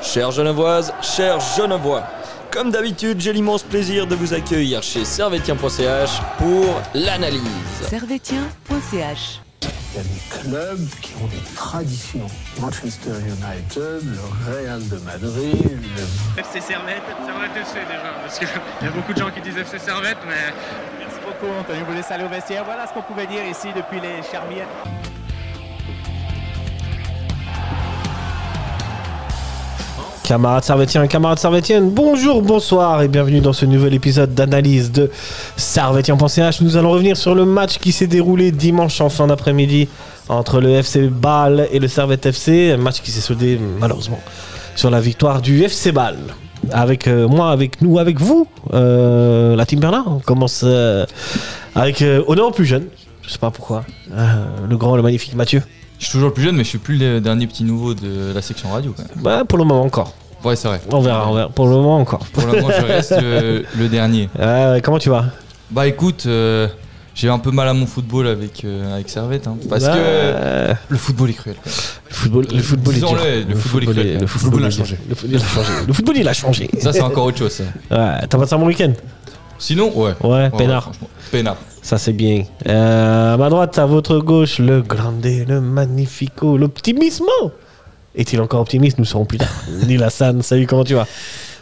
Chères Genevoises, chers Genevois, comme d'habitude, j'ai l'immense plaisir de vous accueillir chez Servetien.ch pour l'analyse. Servetien.ch. Il y a des clubs qui ont des traditions. Manchester United, le Real de Madrid, le... FC Servette FC déjà, parce qu'il y a beaucoup de gens qui disent FC Servette, mais... Merci beaucoup Anthony, vous laissez aller au vestiaire. Voilà ce qu'on pouvait dire ici depuis les Charmières. Camarades Servetiens, camarades Servetiennes, bonjour, bonsoir et bienvenue dans ce nouvel épisode d'analyse de Servetien.ch. Nous allons revenir sur le match qui s'est déroulé dimanche en fin d'après-midi entre le FC Bâle et le Servette FC. Un match qui s'est soldé malheureusement sur la victoire du FC Bâle. Avec moi, avec nous, avec vous, la team Bernard. On commence avec honneur au plus jeune, je sais pas pourquoi, le grand, le magnifique Mathieu. Je suis toujours le plus jeune, mais je suis plus le dernier petit nouveau de la section radio quand même. Bah, pour le moment encore. Ouais, c'est vrai. On verra. Pour le moment encore. Pour le moment, je reste le dernier. Comment tu vas? Bah écoute, j'ai un peu mal à mon football avec Servette, hein, parce que le football est cruel. Le football est dur. Le football est cruel. Le football a changé. Le football il a changé. Ça, c'est encore autre chose. Ça. Ouais, t'as passé un bon week-end? Sinon, ouais. Ouais, peinard. Franchement, peinard. Ça c'est bien. À ma droite, à votre gauche, le grande, le magnifico, l'optimismo. Est-il encore optimiste? Nous serons plus tard. Neil Hassan, salut, comment tu vas?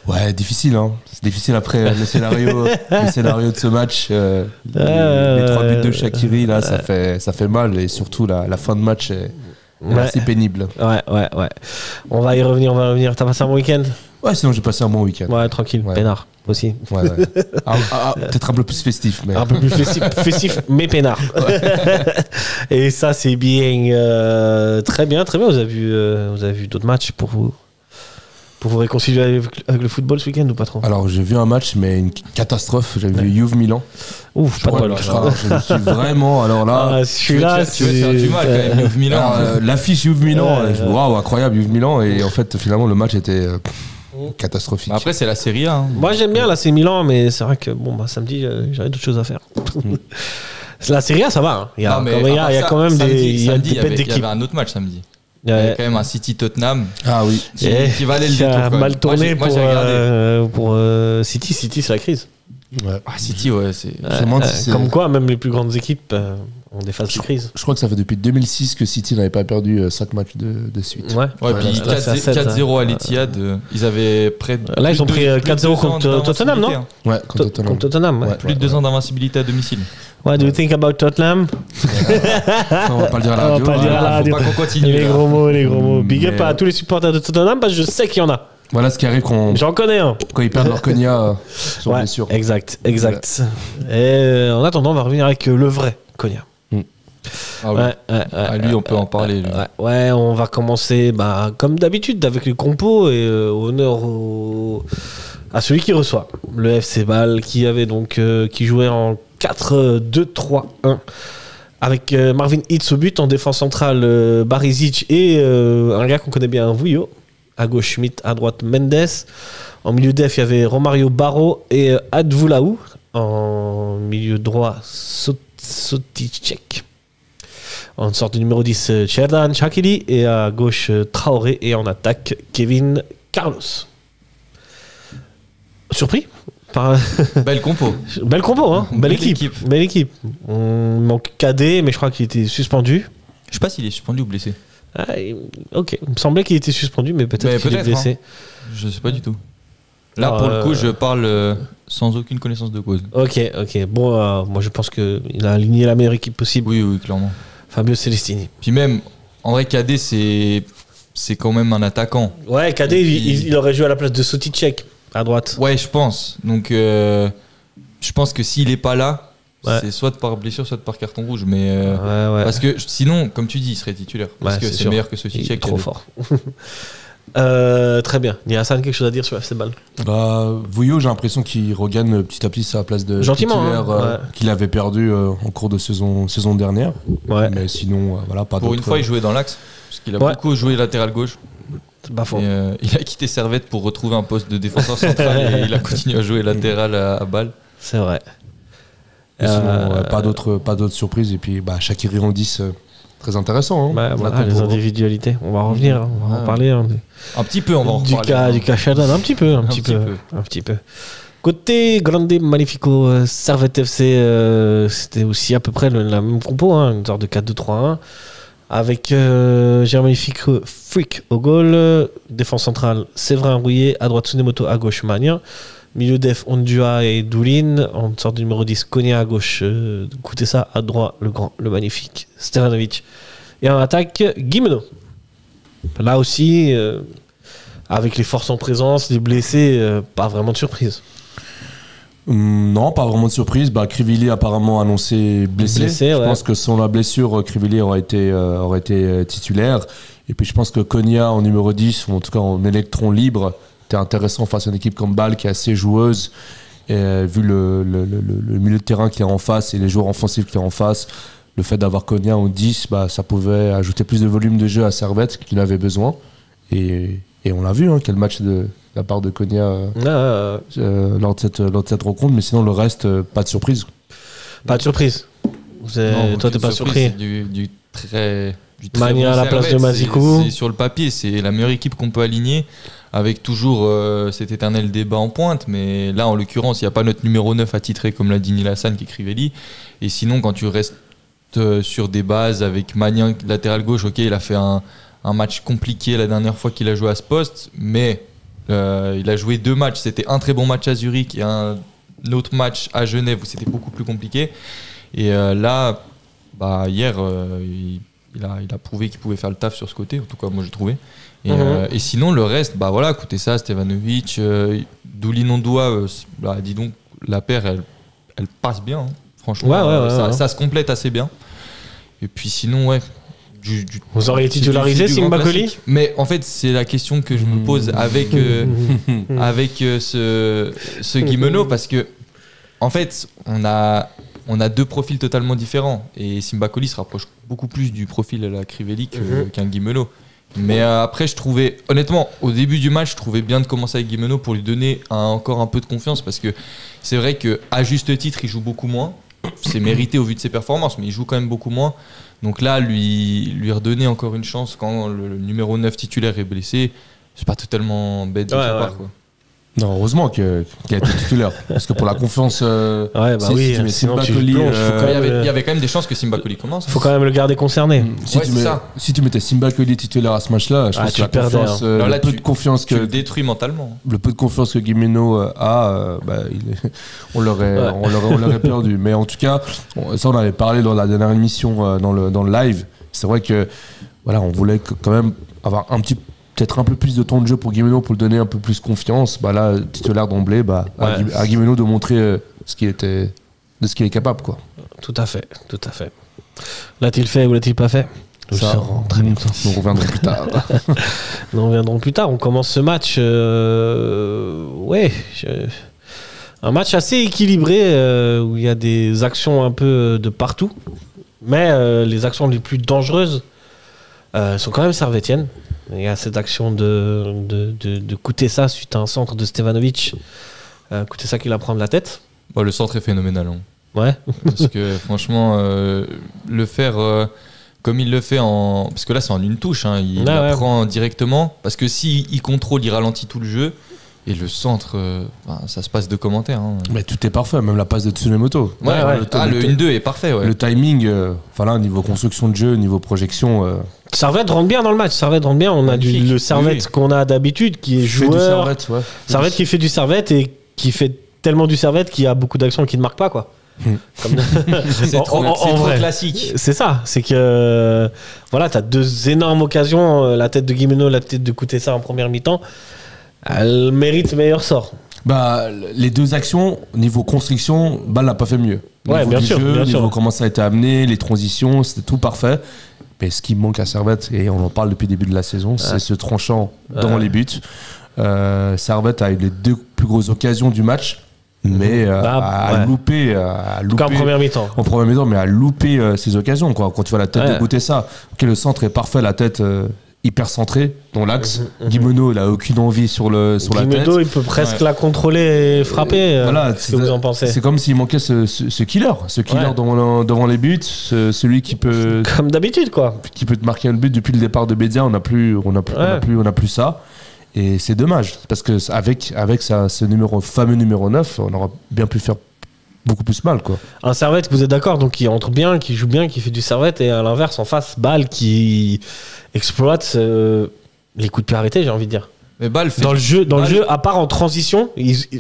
Ouais, difficile, hein. C'est difficile après le scénario de ce match. Les 3 buts de Shaqiri, là, ça fait mal. Et surtout, la fin de match est assez pénible. Ouais. On va y revenir. T'as passé un bon week-end? Ouais, sinon j'ai passé un bon week-end. Ouais, tranquille, ouais. Peinard aussi. Ouais. Peut-être un peu plus festif. Mais... Un peu plus festif mais peinard. Ouais. Et ça, c'est bien. Très bien. Vous avez vu d'autres matchs pour vous réconcilier avec le football ce week-end ou pas trop? Alors, j'ai vu un match, mais une catastrophe. J'ai vu Juve Milan. Ouf, pas de bol. Je me suis vraiment. Alors là, celui-là, tu vas te faire du mal quand même, Juve Milan. L'affiche Juve Milan, waouh, incroyable, Juve Milan. Et en fait, finalement, le match était catastrophique. Après, c'est la Serie A. Hein. Moi, j'aime bien la AC Milan, mais c'est vrai que samedi, j'avais d'autres choses à faire. La Serie A, ça va. Hein. Il y a quand même des bêtes d'équipe. Il y avait un autre match samedi. Il y avait quand même un City-Tottenham qui valait le détour. Mal tourné pour City. City, c'est la crise. Ouais. City, ouais. C'est... Comme quoi, même les plus grandes équipes ont des phases de crise. Je crois que ça fait depuis 2006 que City n'avait pas perdu 5 matchs de suite. Ouais, puis 4-0 à l'Etihad. Ils avaient près de. Là, ils ont pris 4-0 contre Tottenham, non? Ouais, contre Tottenham. Ouais. Plus de 2 ans d'invincibilité à domicile. What do you think about Tottenham? On va pas le dire à la radio. Faut pas qu'on continue. Les gros mots. Big up à tous les supporters de Tottenham parce que je sais qu'il y en a. Voilà ce qui arrive J'en connais un. Quand ils perdent leur Konya sur blessure. Exact. Et en attendant, on va revenir avec le vrai Konya. Ah oui. Lui, on peut en parler. Ouais, on va commencer comme d'habitude avec les compos et honneur à celui qui reçoit. Le FC Bâle qui jouait en 4-2-3-1 avec Marvin Hitz au but, en défense centrale Barisic et un gars qu'on connaît bien, Vouillot. À gauche Schmidt, à droite Mendes. En milieu def, il y avait Romario Barro et Advoulaou. En milieu droit, Soticek. En sorte de numéro 10, Cherdan Shaqiri. Et à gauche, Traoré. Et en attaque, Kevin Carlos. Surpris Belle compo. Belle compo, hein. Belle équipe. On manque KD, mais je crois qu'il était suspendu. Je sais pas s'il est suspendu ou blessé. Ok, il me semblait qu'il était suspendu, mais peut-être qu'il est blessé. Hein. Je sais pas du tout. Là, pour le coup, je parle sans aucune connaissance de cause. Ok. Bon, moi je pense qu'il a aligné la meilleure équipe possible. Oui, clairement. Fabio Celestini. Puis même, en vrai, KD, c'est quand même un attaquant. Ouais, KD, il aurait joué à la place de Soticek, à droite. Ouais, je pense. Donc, je pense que s'il est pas là, c'est soit par blessure, soit par carton rouge. Mais parce que sinon, comme tu dis, il serait titulaire. Parce que c'est sûr. Meilleur que ce Soticek. Trop fort. Très bien. Il y a Hassan quelque chose à dire sur FC Bâle? Vouillot, j'ai l'impression qu'il regagne petit à petit sa place de titulaire qu'il avait perdu en cours de saison dernière. Ouais. Mais sinon, pas d'autre. Pour une fois, il jouait dans l'axe. Parce qu'il a beaucoup joué latéral gauche. C'est pas faux. Il a quitté Servette pour retrouver un poste de défenseur central et il a continué à jouer latéral à Bâle. C'est vrai. Sinon, pas d'autres surprises. Et puis, Shaqiri en 10, Très intéressant. Hein. Voilà, les individualités. On va revenir, on va en parler. Hein. Un petit peu, on va en reparler. Du cas Sheldon, un petit peu. Côté Grande Magnifico Servette FC, c'était aussi à peu près la même compo, hein, une sorte de 4-2-3-1. Avec Jeremy Frick au goal, défense centrale Séverin Rouillet, à droite Tsunemoto, à gauche Magnin, milieu def Ondua et Doulin, en sorte de numéro 10 Konya à gauche, Koutessa à droite, le grand, le magnifique Stevanovic, et en attaque Guimeno. Là aussi, avec les forces en présence, les blessés, pas vraiment de surprise. Non, pas vraiment de surprise. Crivelli apparemment annoncé blessé. Je pense que sans la blessure, Crivelli aurait été titulaire. Et puis je pense que Konya en numéro 10, ou en tout cas en électron libre, était intéressant face à une équipe comme Bâle qui est assez joueuse. Et, vu le milieu de terrain qui est en face et les joueurs offensifs qui est en face, le fait d'avoir Konya en 10, ça pouvait ajouter plus de volume de jeu à Servette qu'il avait besoin. Et on l'a vu, quel match de la part de Konya lors de cette rencontre, mais sinon le reste, pas de surprise. Pas de surprise. Toi, t'es pas surpris. Du très Magnin à la place de Mazikou. C'est sur le papier, c'est la meilleure équipe qu'on peut aligner, avec toujours cet éternel débat en pointe, mais là en l'occurrence, il n'y a pas notre numéro 9 attitré comme l'a dit Neil Hassan qui est Crivelli. Et sinon, quand tu restes sur des bases avec Magnin latéral gauche, ok, il a fait un match compliqué la dernière fois qu'il a joué à ce poste, mais il a joué 2 matchs. C'était un très bon match à Zurich et un autre match à Genève où c'était beaucoup plus compliqué. Et là, hier, il a prouvé qu'il pouvait faire le taf sur ce côté. En tout cas, moi, j'ai trouvé. Et sinon, le reste, Koutessa, Stevanovic, Doulin Ondua, dis donc, la paire, elle passe bien. Hein. Franchement, ça se complète assez bien. Et puis sinon, vous auriez titularisé Simba Koli ? Mais en fait, c'est la question que je me pose avec ce Guimeno, parce que en fait, on a 2 profils totalement différents et Simba Koli se rapproche beaucoup plus du profil à la Crivelli qu'un Guimeno. Mais après, je trouvais, honnêtement, au début du match, je trouvais bien de commencer avec Guimeno pour lui donner encore un peu de confiance, parce que c'est vrai qu'à juste titre, il joue beaucoup moins. C'est mérité au vu de ses performances, mais il joue quand même beaucoup moins. Donc là, lui redonner encore une chance quand le numéro 9 titulaire est blessé, c'est pas totalement bête de sa part, quoi. Non, heureusement qu'il a été titulaire. Parce que pour la confiance, tu mets Simba Koli, il y avait quand même des chances que Simba Koli commence. Il faut quand même le garder concerné. Si tu mettais Simba Koli titulaire à ce match-là, je pense que la confiance, le peu de confiance que tu le détruis mentalement. Le peu de confiance que Guimeno a, on l'aurait perdu. Mais en tout cas, ça on avait parlé dans la dernière émission, dans le live. C'est vrai que on voulait quand même avoir peut-être un peu plus de temps de jeu pour Guimeno, pour lui donner un peu plus confiance. Là, titulaire d'emblée, à Guimeno de montrer de ce qu'il est capable, quoi. Tout à fait. L'a-t-il fait ou l'a-t-il pas fait ? Ça, très bien. Nous reviendrons plus tard. On commence ce match. Un match assez équilibré où il y a des actions un peu de partout. Mais les actions les plus dangereuses sont quand même servettiennes. Il y a cette action de Koutessa suite à un centre de Stevanovic. Koutessa qui la prend de la tête. Le centre est phénoménal. Hein. Ouais. Parce que franchement, le faire comme il le fait parce que là c'est en une touche, hein, il la prend directement. Parce que s'il contrôle, il ralentit tout le jeu. Et le centre, ça se passe de commentaires. Hein. Mais tout est parfait, même la passe de Tsunemoto. Le 1-2 est parfait. Ouais. Le timing, niveau construction de jeu, niveau projection. Servette rentre bien dans le match. On a le Servette qu'on a d'habitude, qui est joueur. Servette qui fait du Servette et qui fait tellement du Servette qu'il y a beaucoup d'actions qui ne marquent pas, quoi. C'est trop classique. C'est ça, c'est que t'as 2 énormes occasions, la tête de Guimeno, la tête de Koutessa en première mi-temps. Elle mérite meilleur sort. Les 2 actions, niveau construction, Bâle n'a pas fait mieux. Bien sûr. Comment ça a été amené, les transitions, c'était tout parfait. Mais ce qui manque à Servette, et on en parle depuis le début de la saison, c'est ce tranchant dans les buts. Servette a eu les 2 plus grosses occasions du match, mais a loupé. En première mi-temps. En première mi-temps, mais a loupé ses occasions. Quand tu vois la tête de Koutessa, le centre est parfait, la tête hyper centré dans l'axe. Guimeno, il a aucune envie sur la tête. Guimeno, il peut presque la contrôler et frapper. Voilà, Qu'est-ce que vous en pensez? C'est comme s'il manquait ce killer devant les buts, celui qui peut comme d'habitude, quoi. Qui peut te marquer un but depuis le départ de Bédia. On n'a plus ça. Et c'est dommage parce que avec ce fameux numéro 9, on aurait bien pu faire beaucoup plus mal, quoi. Un Servette, vous êtes d'accord, donc qui entre bien, qui joue bien, qui fait du Servette, et à l'inverse en face Bâle qui exploite les coups de pied arrêtés, j'ai envie de dire. Mais Bâle fait dans le jeu, à part en transition,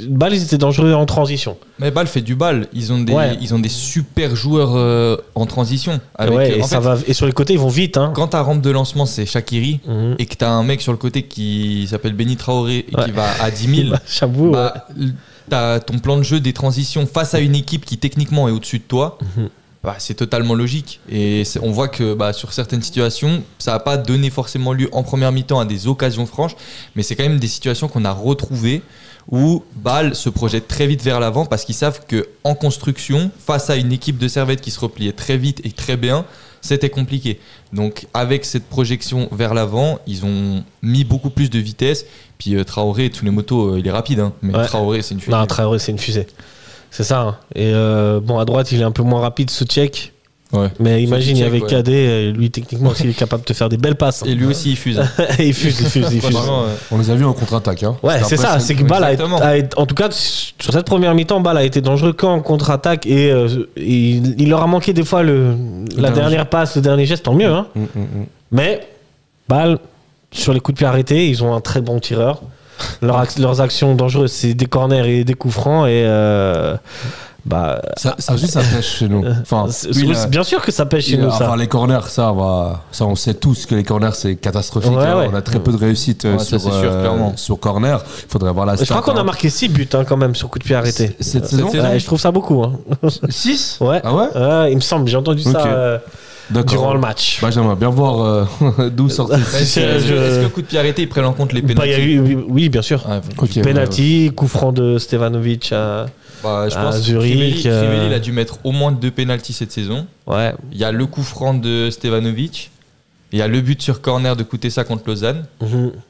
Bâle ils étaient dangereux en transition. Mais Bâle fait du Bâle, ils ont des super joueurs en transition. Et sur les côtés ils vont vite. Hein. Quand ta rampe de lancement c'est Shaqiri et que t'as un mec sur le côté qui s'appelle Benny Traoré et qui va à 10 000, j'avoue. T'as ton plan de jeu des transitions face à une équipe qui techniquement est au-dessus de toi. C'est totalement logique. Et on voit que sur certaines situations, ça n'a pas donné forcément lieu en première mi-temps à des occasions franches, mais c'est quand même des situations qu'on a retrouvées où Bâle se projette très vite vers l'avant parce qu'ils savent qu'en construction, face à une équipe de Servette qui se repliait très vite et très bien, c'était compliqué. Donc avec cette projection vers l'avant, ils ont mis beaucoup plus de vitesse. Puis Traoré, tous les motos, il est rapide, hein, mais Traoré, c'est une fusée. Non, Traoré, c'est une fusée. C'est ça. Hein. Et à droite, il est un peu moins rapide, Souček. Ouais. Mais imagine, avec Cadet, lui, techniquement aussi, il est capable de te faire des belles passes. Et lui aussi, il fuse. il fuse. On les a vus en contre-attaque. Hein. Ouais, c'est ça. C'est que Bâle en tout cas, sur cette première mi-temps, Bâle a été dangereux qu'en contre-attaque. Et il leur a manqué des fois la dernière passe, le dernier geste, tant mieux. Hein. Mais Bâle, sur les coups de pied arrêtés, ils ont un très bon tireur. Leurs actions dangereuses, c'est des corners et des coups francs. Et ça aussi, ça pêche chez nous. Enfin, bien sûr que ça pêche chez nous. Enfin, les corners, ça, on sait tous que les corners, c'est catastrophique. On a très peu de réussite sur corner. Il faudrait avoir la stat. Je crois qu'on a marqué 6 buts quand même sur coup de pied arrêté. Cette saison, je trouve ça beaucoup. 6 Ouais. Ah ouais, il me semble, j'ai entendu ça durant le match. J'aimerais bien voir d'où sortent Est-ce que le coup de pied arrêté, ils prennent en compte les pénaltys? Oui, bien sûr. Penalty, coup franc de Stevanovic je pense Zurich. Crivelli, il a dû mettre au moins 2 pénaltys cette saison. Ouais. Il y a le coup franc de Stevanovic. Il y a le but sur corner de Kutesa contre Lausanne. Et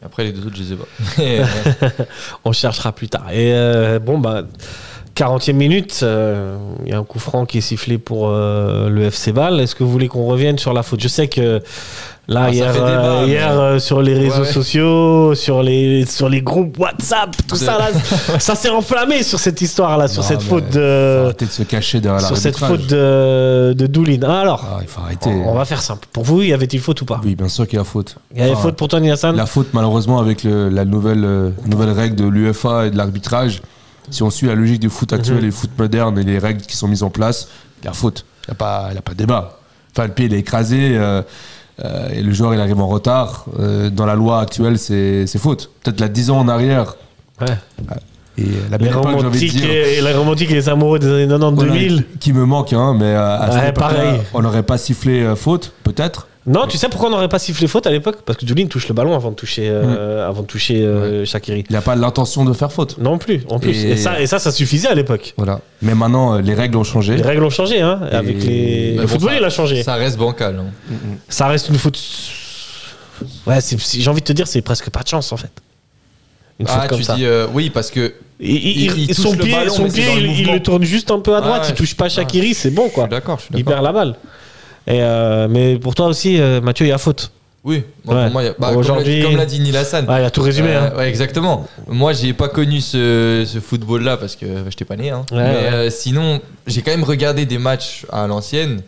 après, les deux autres, je les sais pas. On cherchera plus tard. Et 40e minute, il y a un coup franc qui est sifflé pour le FC Bâle. Est-ce que vous voulez qu'on revienne sur la faute? Je sais que là, hier sur les réseaux sociaux, sur les groupes WhatsApp, tout ça là, ça s'est enflammé sur cette histoire là, sur cette faute de. Arrêtez de se cacher derrière sur cette faute de Doulin. Alors, il faut arrêter. On va faire simple. Pour vous, y avait-il faute ou pas? Oui, bien sûr qu'il y a faute. Il y avait faute pour toi, Niassan? La faute, malheureusement, avec la nouvelle règle de l'UEFA et de l'arbitrage. Si on suit la logique du foot actuel et le foot moderne et les règles qui sont mises en place, il y a faute. Il n'y a pas de débat. Enfin, le pied, il est écrasé et le joueur, il arrive en retard. Dans la loi actuelle, c'est faute. Peut-être là 10 ans en arrière. Ouais. Et la belle époque, j'ai envie de dire. Et la romantique et les amoureux des années 90-2000. Qui me manque, hein, mais à cette époque-là, on n'aurait pas sifflé faute, peut-être. Non, tu sais pourquoi on n'aurait pas sifflé faute à l'époque? Parce que Doulin touche le ballon avant de toucher Shaqiri. Il n'a pas l'intention de faire faute. Non plus, en plus. Et ça suffisait à l'époque. Voilà. Mais maintenant, les règles ont changé. Les règles ont changé, hein. Avec le football, il a changé. Ça reste bancal. Hein. Ça reste une faute. Ouais, j'ai envie de te dire, c'est presque pas de chance en fait. Une faute comme ça. Dis oui, parce que. Son pied, il le tourne juste un peu à droite, il touche pas Shaqiri, c'est bon quoi. Je suis d'accord. Il perd la balle. Mais pour toi aussi, Mathieu, il y a faute. Oui, pour moi, aujourd'hui, comme l'a dit Nilassan. Il a tout résumé. Ouais, exactement. Moi, j'ai pas connu ce football-là parce que j'étais pas né. Hein. Mais sinon, j'ai quand même regardé des matchs à l'ancienne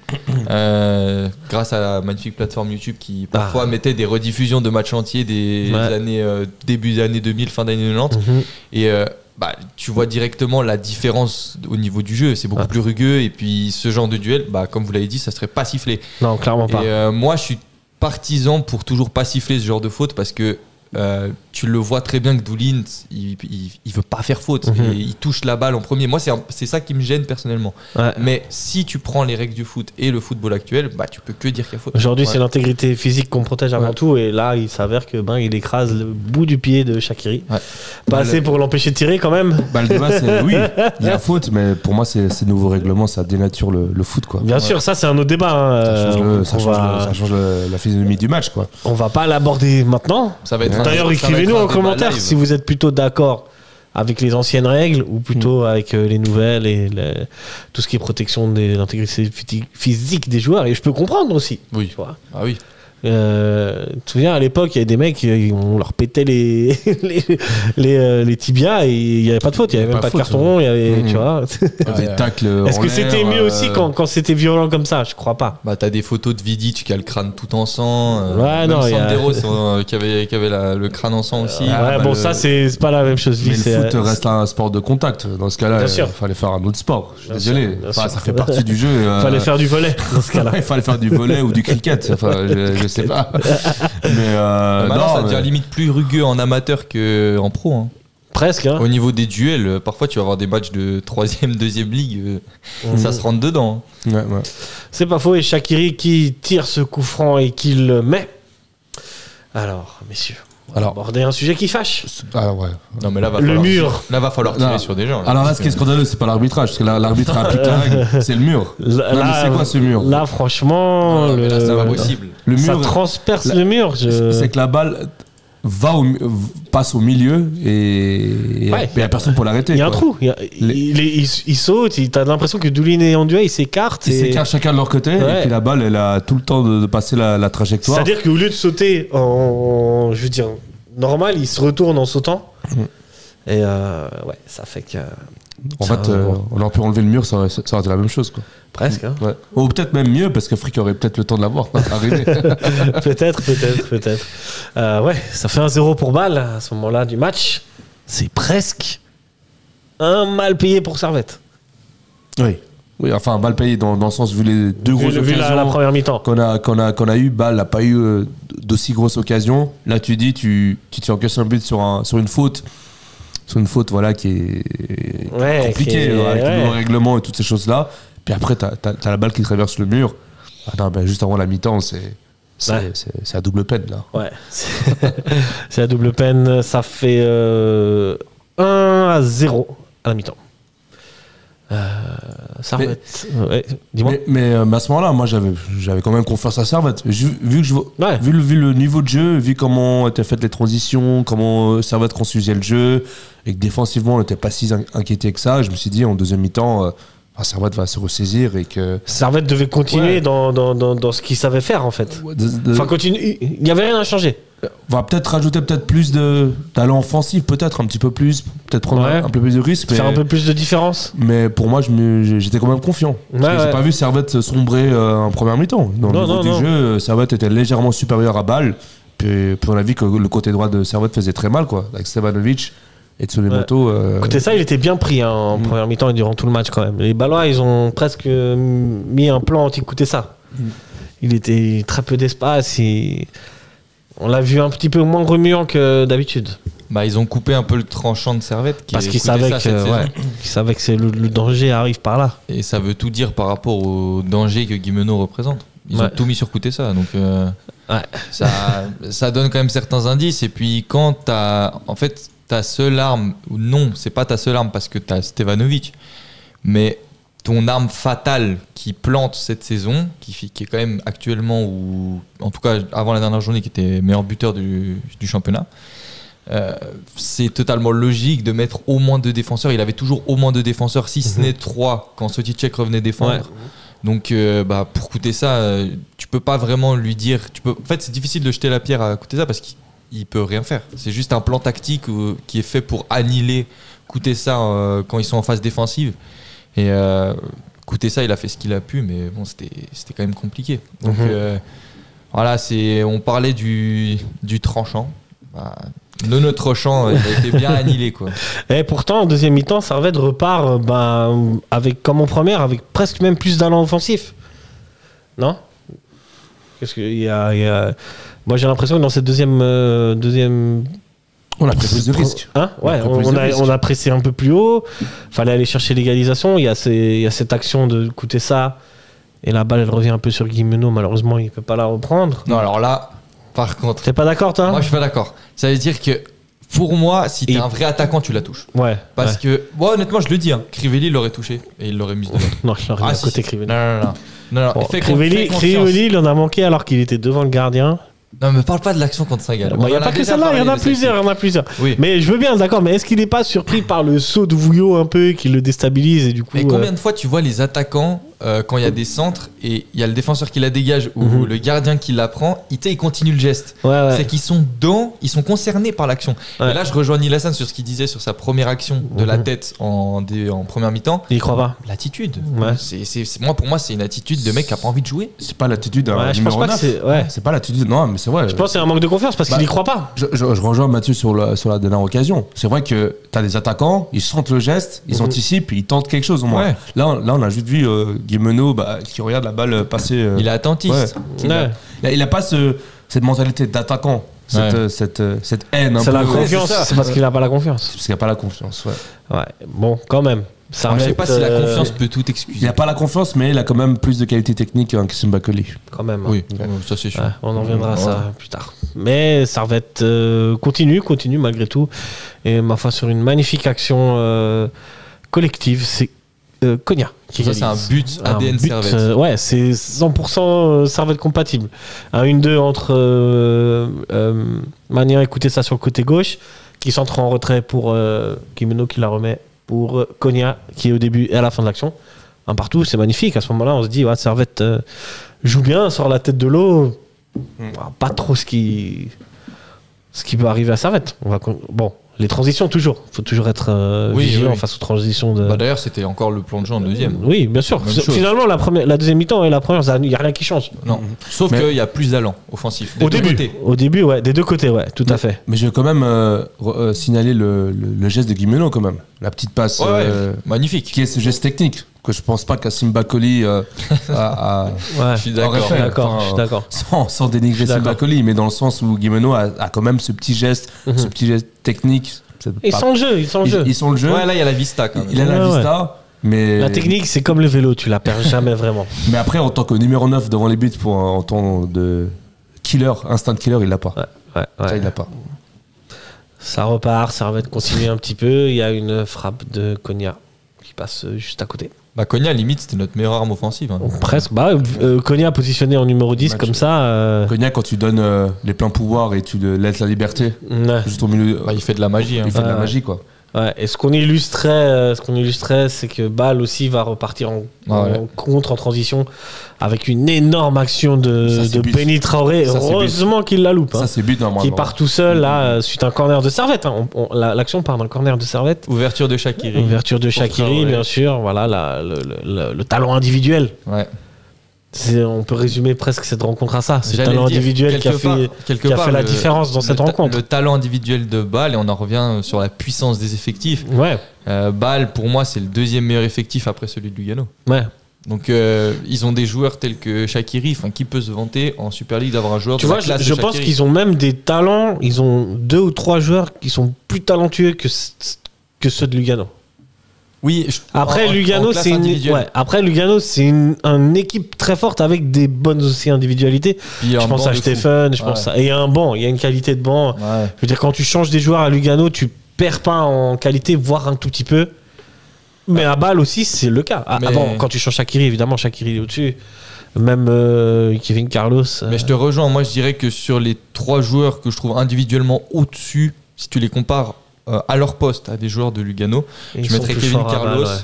grâce à la magnifique plateforme YouTube qui parfois mettait des rediffusions de matchs entiers des années début des années 2000, fin des années 90. Et tu vois directement la différence au niveau du jeu. C'est beaucoup plus rugueux. Et puis, ce genre de duel, comme vous l'avez dit, ça serait pas sifflé. Non, clairement pas. Et moi, je suis partisan pour toujours pas siffler ce genre de faute parce que tu le vois très bien que Doulin, il veut pas faire faute. Et il touche la balle en premier. Moi, c'est ça qui me gêne personnellement. Ouais. Mais si tu prends les règles du foot et le football actuel, bah, tu peux que dire qu'il y a faute. Aujourd'hui, Ouais. c'est l'intégrité physique qu'on protège avant tout. Et là, il s'avère que il écrase le bout du pied de Shaqiri. Ouais. Pas assez pour l'empêcher de tirer quand même. Bah, le débat, c'est oui, il y a faute, mais pour moi, ces nouveaux règlements, ça dénature le foot, quoi. Bien sûr, ça c'est un autre débat. Hein. Ça change la physionomie du match, quoi. On va pas l'aborder maintenant. Ça va être D'ailleurs, écrivez-nous en commentaire si vous êtes plutôt d'accord avec les anciennes règles ou plutôt avec les nouvelles et tout ce qui est protection de l'intégrité physique des joueurs. Et je peux comprendre aussi. Oui. Tu vois. Ah oui. Tu te souviens, à l'époque, il y avait des mecs, on leur pétait les tibias et il n'y avait pas de faute. Il n'y avait même pas de carton. Il y avait, tu vois. Des tacles. Est-ce que c'était mieux aussi quand c'était violent comme ça? Je crois pas. Bah, t'as des photos de Vidic qui a le crâne tout en sang. Ouais, même non, Sandero qui avait le crâne en sang aussi. Ouais, bon, ça, c'est pas la même chose. Mais le foot reste un sport de contact. Dans ce cas-là, il fallait faire un autre sport. Je suis désolé. bien Enfin, sûr. ça fait partie du jeu. Il fallait faire du volley dans ce cas-là. Il fallait faire du volley ou du cricket. Enfin, je sais pas. Mais Maintenant, ça devient limite plus rugueux en amateur qu'en pro. Hein. Presque. Hein. Au niveau des duels, parfois tu vas avoir des matchs de 3e, 2e ligue. Ça se rentre dedans. Ouais. C'est pas faux. Et Shaqiri qui tire ce coup franc et qui le met. Alors, messieurs, on va aborder un sujet qui fâche. Ah ouais. Non, mais là, va falloir tirer sur des gens. Alors là, ce qui est scandaleux, c'est pas l'arbitrage, parce que l'arbitre applique la règle, c'est le mur. Là, c'est quoi ce mur? Là, franchement, Non, mais là, c'est pas possible. Le ça mur, transperce le mur. c'est que la balle passe au milieu et il n'y a personne pour l'arrêter. Il y a un quoi. trou. Il saute. T'as l'impression que Doulin et Andua, ils s'écartent. Ils s'écartent chacun de leur côté et puis la balle, elle a tout le temps de passer la trajectoire. C'est-à-dire qu'au lieu de sauter je veux dire, normal, il se retourne en sautant. Et ça fait que. En fait, on aurait pu enlever le mur, ça aurait été la même chose, quoi. Presque. Hein. Ouais. Ou peut-être même mieux, parce que Frick aurait peut-être le temps de l'avoir arrivé. peut-être. Ça fait 1-0 pour Bâle à ce moment-là du match. C'est presque un mal payé pour Servette. Oui, enfin, mal payé dans le sens, vu les deux grosses occasions. Vu la première mi-temps. Qu'on a eu, Bâle n'a pas eu d'aussi grosses occasions. Là, tu dis, tu te fais encaisser un but sur une faute. Sur une faute, voilà, qui est compliquée, avec le nouveau règlement et toutes ces choses-là. Puis après, t'as la balle qui traverse le mur. Ah non, juste avant la mi-temps, c'est à double peine, là. Ouais, c'est à double peine. Ça fait 1-0 à la mi-temps. Servette. Dis-moi. Mais à ce moment-là, moi, j'avais quand même confiance à Servette. Vu le niveau de jeu, vu comment étaient faites les transitions, comment Servette construisait le jeu, et que défensivement, on n'était pas si inquiété que ça, je me suis dit, en deuxième mi-temps, Servette va se ressaisir et que... Servette devait continuer dans ce qu'il savait faire, en fait. Enfin, continue. Il n'y avait rien à changer. On va peut-être rajouter plus de talent offensif, peut-être un petit peu plus, peut-être prendre un peu plus de risques. Faire un peu plus de différence. Mais pour moi, j'étais quand même confiant. Parce que j'ai pas vu Servette sombrer en première mi-temps. Dans le niveau du jeu, Servette était légèrement supérieur à Bâle. Puis on a vu que le côté droit de Servette faisait très mal, quoi, avec Stevanovic et Tsunemoto. Écoutez, ça, il était bien pris en première mi-temps et durant tout le match quand même. Les Balois, ils ont presque mis un plan anti-coûter ça. Il était très peu d'espace et... On l'a vu un petit peu moins remuant que d'habitude. Bah, ils ont coupé un peu le tranchant de Servette. Parce qu'ils savaient que le danger arrive par là. Et ça veut tout dire par rapport au danger que Guimeno représente. Ils ont tout mis sur côté ça. Donc ça donne quand même certains indices. Et puis quand ta seule arme, ou non, c'est pas ta seule arme parce que t'as Stevanovic, mais ton arme fatale qui plante cette saison, qui est quand même actuellement, ou en tout cas avant la dernière journée, qui était meilleur buteur du championnat, c'est totalement logique de mettre au moins 2 défenseurs. Il avait toujours au moins 2 défenseurs, si ce n'est 3 quand Soticek revenait défendre. Ouais. Donc pour Koutessa, tu peux pas vraiment lui dire... En fait, c'est difficile de jeter la pierre à Koutessa parce qu'il peut rien faire. C'est juste un plan tactique qui est fait pour annihiler Koutessa quand ils sont en phase défensive. Et Koutessa, il a fait ce qu'il a pu, mais bon, c'était quand même compliqué. Donc voilà, on parlait du tranchant. Notre tranchant, il a été bien annihilé, quoi. Et pourtant, en deuxième mi-temps, Servette repart avec, comme en première, avec presque même plus d'allant offensif. Non? Parce que moi, j'ai l'impression que dans cette deuxième On a pris plus de risques. Hein, ouais, On a pris plus de risques. on a pressé un peu plus haut. Fallait aller chercher l'égalisation. Il y a cette action de coûter ça. Et la balle, elle revient un peu sur Guimeno. Malheureusement, il ne peut pas la reprendre. Non, alors là, par contre, T'es pas d'accord, toi? moi je suis pas d'accord. Ça veut dire que pour moi, si t'es Et- un vrai attaquant, tu la touches. Ouais. Parce ouais. que, bon, honnêtement, je le dis, hein, Crivelli l'aurait touché et il l'aurait mis dedans. Non, je l'aurais mis à si, côté si. Crivelli. Non. Bon, Fais Crivelli, confiance. il en a manqué alors qu'il était devant le gardien. Non, mais parle pas de l'action contre Saint-Gall. Il n'y a pas que celle-là, il y en a plusieurs. Oui. Mais je veux bien, d'accord, mais est-ce qu'il n'est pas surpris par le saut de Vouillot un peu qui le déstabilise et du coup. Mais combien de fois tu vois les attaquants quand il y a des centres et il y a le défenseur qui la dégage ou Mhm. le gardien qui la prend, il continue le geste. Ouais. C'est qu'ils sont ils sont concernés par l'action. Ouais. Et là, je rejoins Nilassan sur ce qu'il disait sur sa première action de la Mhm. tête en première mi-temps. Il y croit pas. L'attitude. Ouais. Pour moi, c'est une attitude de mec qui a pas envie de jouer. C'est pas l'attitude d'un Ouais, je pense numéro pas que 9. c'est. Ouais. C'est pas l'attitude. Non, mais c'est vrai. Je pense que c'est un manque de confiance parce qu'il Bah, y croit pas. Je rejoins Mathieu sur la dernière occasion. C'est vrai que t'as des attaquants, ils sentent le geste, ils Mhm. anticipent, ils tentent quelque chose au moins. Ouais. Là, on a juste vu Guimeno qui regarde la balle passer. Il est attentiste. Ouais. Il a pas cette mentalité d'attaquant, cette haine un C'est peu. la confiance, c'est ça. c'est parce qu'il n'a pas la confiance. Parce qu'il n'y a pas la confiance. Ouais. Ouais, bon, quand même. Ça Alors, je sais pas si la remet, confiance peut tout Il excuser. n'a pas la confiance, mais il a quand même plus de qualité technique qu'un Kissim Bakoli. Quand même. Oui, ça c'est sûr. Ouais, on en reviendra à Ouais. ça plus tard. Mais Servette continue malgré tout. Et ma foi, sur une magnifique action collective, c'est Konya qui Ça, c'est un réalise. but ADN but, Servette. ouais, c'est 100% Servette compatible. Un 1-2 entre Magnin, écoutez ça sur le côté gauche, qui s'entre en retrait pour Guimeno qui la remet pour Konya qui est au début et à la fin de l'action. Un partout, c'est magnifique. À ce moment-là, on se dit, ouais, Servette joue bien, sort la tête de l'eau. Pas trop ce qui peut arriver à Servette. Bon, les transitions toujours. Il faut toujours être vigilant face aux transitions de. Bah, d'ailleurs, c'était encore le plan de jeu en deuxième. Oui, bien sûr. Même chose. Finalement, la deuxième mi-temps et la première, il n'y a rien qui change. Non. Sauf Mais- qu'il y a plus d'allant offensif. Des Au deux début, côtés. ouais, des deux côtés, ouais, tout à fait. Mais je vais quand même signaler le geste de Guimeno quand même. La petite passe. Ouais, magnifique. Qui est ce geste technique que je pense pas qu'Assim Bakoli Ouais, Je suis d'accord. je suis d'accord, je suis d'accord. sans dénigrer Je suis Assim d'accord. Bakoli, mais dans le sens où Guimeno a quand même ce petit geste, ce petit geste technique. C'est Ils pas- sont le jeu, ils sont le jeu. Ils sont le jeu. Ouais, là, il y a la vista quand même. Il a la Ouais, vista, mais La technique, c'est comme le vélo, tu la perds jamais vraiment. Mais après, en tant que numéro 9 devant les buts, en tant de killer, instant killer, il l'a pas. Ouais, Ça, il l'a pas. Ça repart, ça va continuer un petit peu. Il y a une frappe de Konya qui passe juste à côté. Bah, Konya, limite, c'était notre meilleure arme offensive. hein. Presque. Bah, Konya positionné en numéro 10 Match. comme ça. Cognac, quand tu donnes les pleins pouvoirs et tu laisses la liberté, Ouais. juste au milieu, Bah, il fait de la magie. hein. il fait de la Ouais. magie, quoi. Ouais, et ce qu'on illustrait, c'est que Bâle aussi va repartir en contre, en transition, avec une énorme action Ça, de c'est but. Benny Traoré. Ça, c'est Heureusement qu'il la loupe. hein. Ça, c'est but normalement. Qui part tout seul, là, suite à un corner de Servette. hein. L'action part d'un corner de Servette. Ouverture de Shaqiri. Ouverture de Pour Shaqiri, Traoré. bien sûr. Voilà, le talent individuel. Ouais. On peut résumer presque cette rencontre à ça. C'est le J'allais talent le dire, individuel qui a fait la différence dans cette rencontre. Le talent individuel de Bâle, et on en revient sur la puissance des effectifs. Ouais, Bâle, pour moi, c'est le deuxième meilleur effectif après celui de Lugano. ouais. Donc, ils ont des joueurs tels que Shaqiri. Enfin, qui peut se vanter en Super League d'avoir un joueur Tu de vois, la classe je de pense Shaqiri. qu'ils ont même des talents. Ils ont 2 ou 3 joueurs qui sont plus talentueux que ceux de Lugano. Oui, Après, Lugano, c'est une équipe très forte avec des bonnes aussi individualités. Puis Je un pense banc à de fou. Stéphane, je pense Ouais. et il y a un banc, il y a une qualité de banc. Ouais. Je veux dire, quand tu changes des joueurs à Lugano, tu perds pas en qualité, voire un tout petit peu. Mais à Bâle aussi, c'est le cas. Mais- Bon, quand tu changes Shaqiri, évidemment, Shaqiri est au-dessus. Même Kevin Carlos. Mais je te rejoins. Moi, je dirais que sur les 3 joueurs que je trouve individuellement au-dessus, si tu les compares à leur poste à des joueurs de Lugano, ils je sont mettrais plus Kevin forts à Carlos, Bâle, ouais.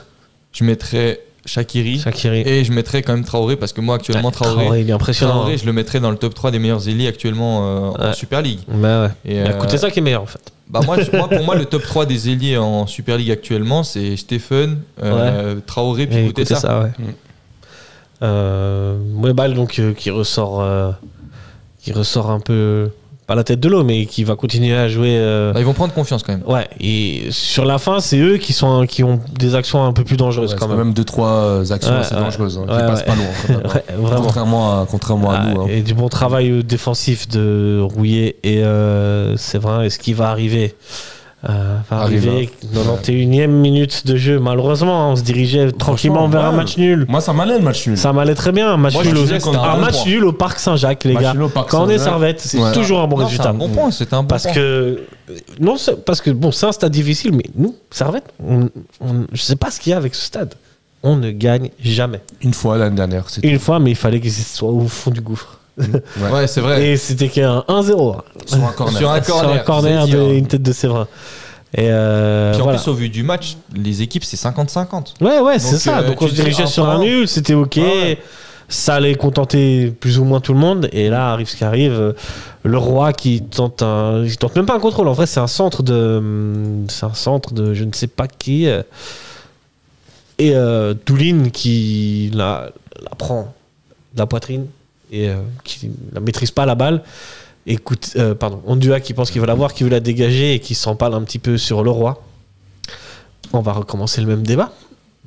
je mettrais Shaqiri, Shaqiri. et je mettrais quand même Traoré, parce que moi, actuellement, Traoré, il est impressionnant. Traoré, je le mettrais dans le top 3 des meilleurs ailiers actuellement en Ouais. Super League. Ouais. Et, Écoutez, ça qui est meilleur en fait. bah pour moi, le top 3 des ailiers en Super League actuellement, c'est Stéphane, Traoré, puis Et écoutez ça. ouais. Bâle donc qui ressort un peu pas la tête de l'eau, mais qui va continuer à jouer. Ils vont prendre confiance quand même. Ouais, et sur la fin, c'est eux qui ont des actions un peu plus dangereuses quand même. 2-3 actions assez dangereuses qui passent pas loin. Contrairement à nous. Et du bon travail défensif de Rouillet et Séverin. Et ce qui va arriver 91e minute de jeu. Malheureusement, on se dirigeait tranquillement vers un match nul. Moi, ça m'allait le match nul. Ça m'allait très bien. Un match nul au Parc Saint-Jacques, les gars. Quand on est Servette, c'est toujours un bon résultat. C'est un bon point. C'était un bon point. Parce que bon, c'est un stade difficile, mais nous, Servette, je sais pas ce qu'il y a avec ce stade. On ne gagne jamais. Une fois l'année dernière. Une fois, mais il fallait qu'ils soient au fond du gouffre. Ouais, c'est vrai. Et c'était qu'un 1-0. Sur un corner une tête de Séverin. Et puis en plus, au vu du match, les équipes, c'est 50-50. Ouais, c'est ça. Donc on se dirigeait sur un nul, c'était OK. Ça allait contenter plus ou moins tout le monde. Et là, arrive ce qui arrive. Le Roi qui tente même pas un contrôle. En vrai, c'est un centre de je ne sais pas qui. Et Doulin qui la prend de la poitrine et qui la maîtrise pas la balle. Écoute, Ondua qui pense qu'il va l'avoir, qui veut la dégager et qui s'empale un petit peu sur le Roi. On va recommencer le même débat.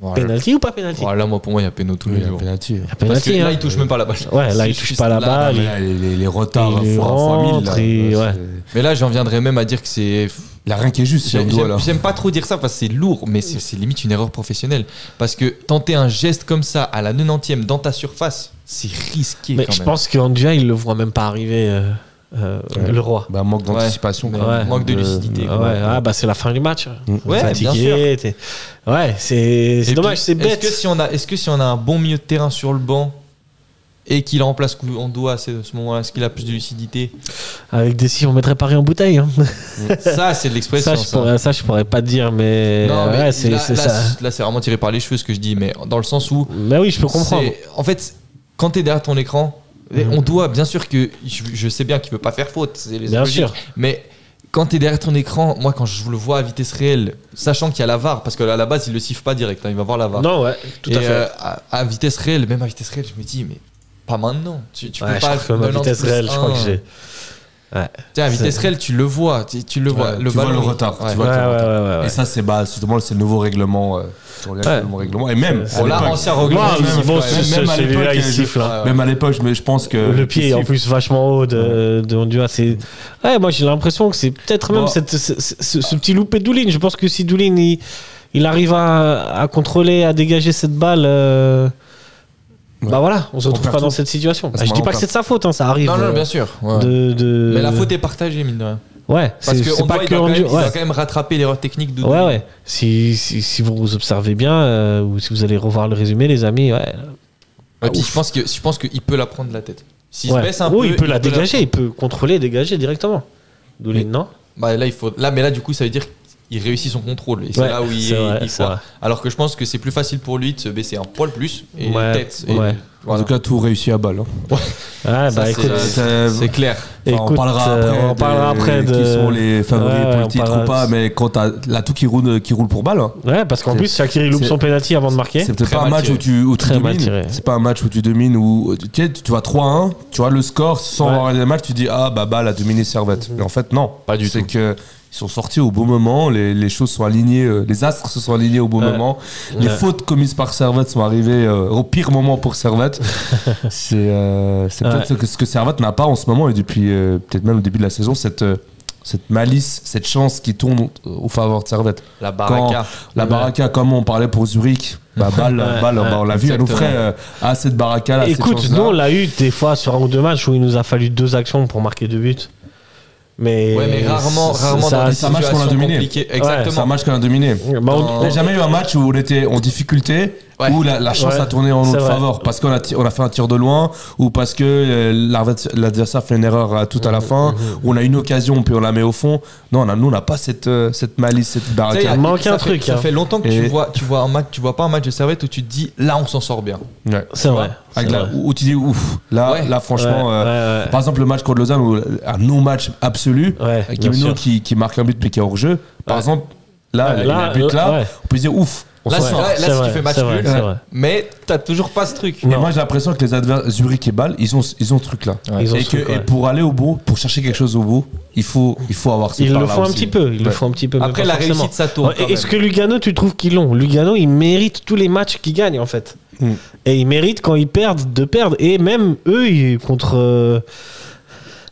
Voilà. Penalty ou pas penalty? Là, pour moi, il y a péno tous les jours. Penalty. Parce que là, il touche même pas la balle. Ouais, là, il touche pas la balle. Les retards fois 1000. Mais là, j'en viendrais même à dire que c'est. Il n'y a rien qui est juste. J'aime pas trop dire ça parce que c'est lourd, mais c'est limite une erreur professionnelle. Parce que tenter un geste comme ça à la 90e dans ta surface, c'est risqué. Mais je pense qu'Ondua, il le voit même pas arriver. Le Roi. Manque d'anticipation, manque de lucidité. C'est la fin du match. Fatigué. C'est dommage, c'est bête. Est-ce que si on a un bon milieu de terrain sur le banc et qu'il remplace Ondua à ce moment-là, est-ce qu'il a plus de lucidité? Avec Dessy, on mettrait Paris en bouteille. Hein. Ça, c'est de l'expression. Ça, je pourrais pas te dire, mais. Non, mais c'est ça. Là, c'est vraiment tiré par les cheveux ce que je dis, mais dans le sens où. Mais oui, je peux comprendre. En fait, quand t'es derrière ton écran. On doit, bien sûr que je sais bien qu'il ne peut pas faire faute, c'est bien sûr. Mais quand tu es derrière ton écran, moi quand je le vois à vitesse réelle, sachant qu'il y a la VAR, parce qu'à la base il le siffle pas direct, il va voir la VAR. Non, ouais, tout à fait. À vitesse réelle, même à vitesse réelle, je me dis, mais pas maintenant. Tu peux pas à vitesse réelle, je crois que j'ai. Ouais. À vitesse réelle, tu le vois. Tu le vois. Tu vois le retard. Ouais. Et ça, c'est le nouveau règlement. Et même l'ancien règlement, même à l'époque, je pense que le pied est en plus vachement haut de Ondua. Moi j'ai l'impression que c'est peut-être même ce petit loupé de Doulin. Je pense que si Doulin il arrive à contrôler, à dégager cette balle. On se retrouve pas dans cette situation. Je dis pas que c'est de sa faute, ça arrive. Non, bien sûr. Mais la faute est partagée, mine de rien. Ouais, parce que il va quand même rattraper l'erreur technique de Doulin. Ouais. Si vous observez bien, ou si vous allez revoir le résumé, les amis, puis je pense qu'il peut la prendre de la tête. S'il se baisse un peu, il peut la dégager, il peut contrôler et dégager directement. Doulin, non? Mais là, du coup, ça veut dire qu'il réussit son contrôle. Et c'est là où il foire. Alors que je pense que c'est plus facile pour lui de se baisser un poil plus et tête. En tout cas, tout réussit à balle. Écoute, c'est clair. On parlera après de qui sont les favoris pour le titre ou pas, mais quand t'as tout qui roule pour balle. Ouais, parce qu'en plus, Shaqiri loupe son penalty avant de marquer. C'est peut-être pas un match où tu domines. C'est pas un match où tu domines où tu vas 3-1, tu vois le score sans voir les matchs, tu dis balle a dominé Servette. Mais en fait, non. Pas du tout. C'est que ils sont sortis au bon moment, les choses sont alignées, les astres se sont alignés au bon moment. Les fautes commises par Servette sont arrivées au pire moment pour Servette. C'est peut-être ce que Servette n'a pas en ce moment et depuis peut-être même au début de la saison, cette malice, cette chance qui tourne au faveur de Servette. La baraka. La baraka, comme on parlait pour Zurich. Balle, on l'a vu, elle nous ferait cette baraka là. Écoute, nous on l'a eu des fois sur un ou deux matchs où il nous a fallu 2 actions pour marquer 2 buts. Mais rarement dans des situations compliquées. Exactement. C'est un match qu'on a dominé. On n'a jamais eu un match où on était en difficulté, où la chance a tourné en notre faveur, parce qu'on a fait un tir de loin, ou parce que l'adversaire fait une erreur tout à la fin, ou on a une occasion puis on la met au fond. Non, nous on n'a pas cette malice, cette baraka. Il manque un truc. Ça fait longtemps que tu vois pas un match de Servette où tu te dis là on s'en sort bien. C'est vrai. Où tu dis ouf, là franchement, par exemple le match contre Lausanne, où un non-match absolu, avec Guimeno qui marque un but mais qui est hors jeu, par exemple, là, on peut se dire ouf, Là, si tu fais match nul, c'est vrai. mais t'as toujours pas ce truc. Et moi, j'ai l'impression que les adversaires, Zurich et Bâle, ils ont ce truc-là. Ouais. Ils ont Et, ce truc, et pour aller au bout, pour chercher quelque chose au bout, il faut avoir ces Ils le parts-là font un aussi. petit peu. Ils le font un petit peu. Après, mais la pas forcément. réussite, ça tourne. quand Est-ce même. que Lugano, tu trouves qu'ils l'ont? Lugano, il mérite tous les matchs qu'ils gagnent en fait. Et ils méritent quand ils perdent de perdre. Et même eux, contre.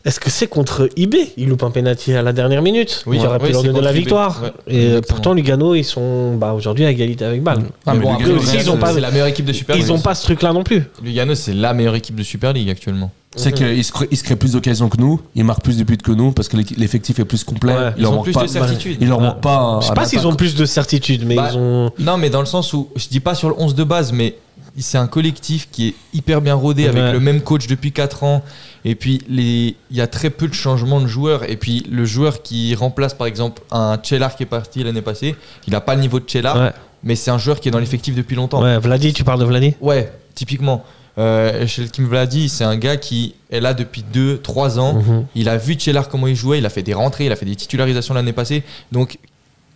Est-ce que c'est contre IB? Ils loupent un penalty à la dernière minute. Oui, qui aurait pu oui, leur c'est donner contre la IB. victoire. Ouais, Et exactement. pourtant, Lugano, ils sont aujourd'hui à égalité avec Bâle. Ah, Mais mais bon, Lugano, après aussi, ils ont pas- c'est la meilleure équipe de Super League. Ils n'ont pas ce truc-là non plus. Lugano, c'est la meilleure équipe de Super League actuellement. C'est qu'ils se créent plus d'occasions que nous, ils marquent plus de buts que nous parce que l'effectif est plus complet. Ouais. Ils leur ont manque plus pas- de certitude. Il leur manque pas. Je sais pas s'ils ont plus de certitude, mais Bah, ils ont. Non, mais dans le sens où, je dis pas sur le 11 de base, mais c'est un collectif qui est hyper bien rodé avec Ouais. le même coach depuis 4 ans. Et puis, il y a très peu de changements de joueurs. Et puis, le joueur qui remplace, par exemple, un Tchelar qui est parti l'année passée, il a pas le niveau de Tchelar, Ouais. mais c'est un joueur qui est dans l'effectif depuis longtemps. Ouais, Vladi, tu parles de Vladi? Ouais, typiquement. Chez le Kim Vladi, c'est un gars qui est là depuis 2-3 ans. Mhm. Il a vu Tchelar comment il jouait, il a fait des rentrées, il a fait des titularisations l'année passée. Donc,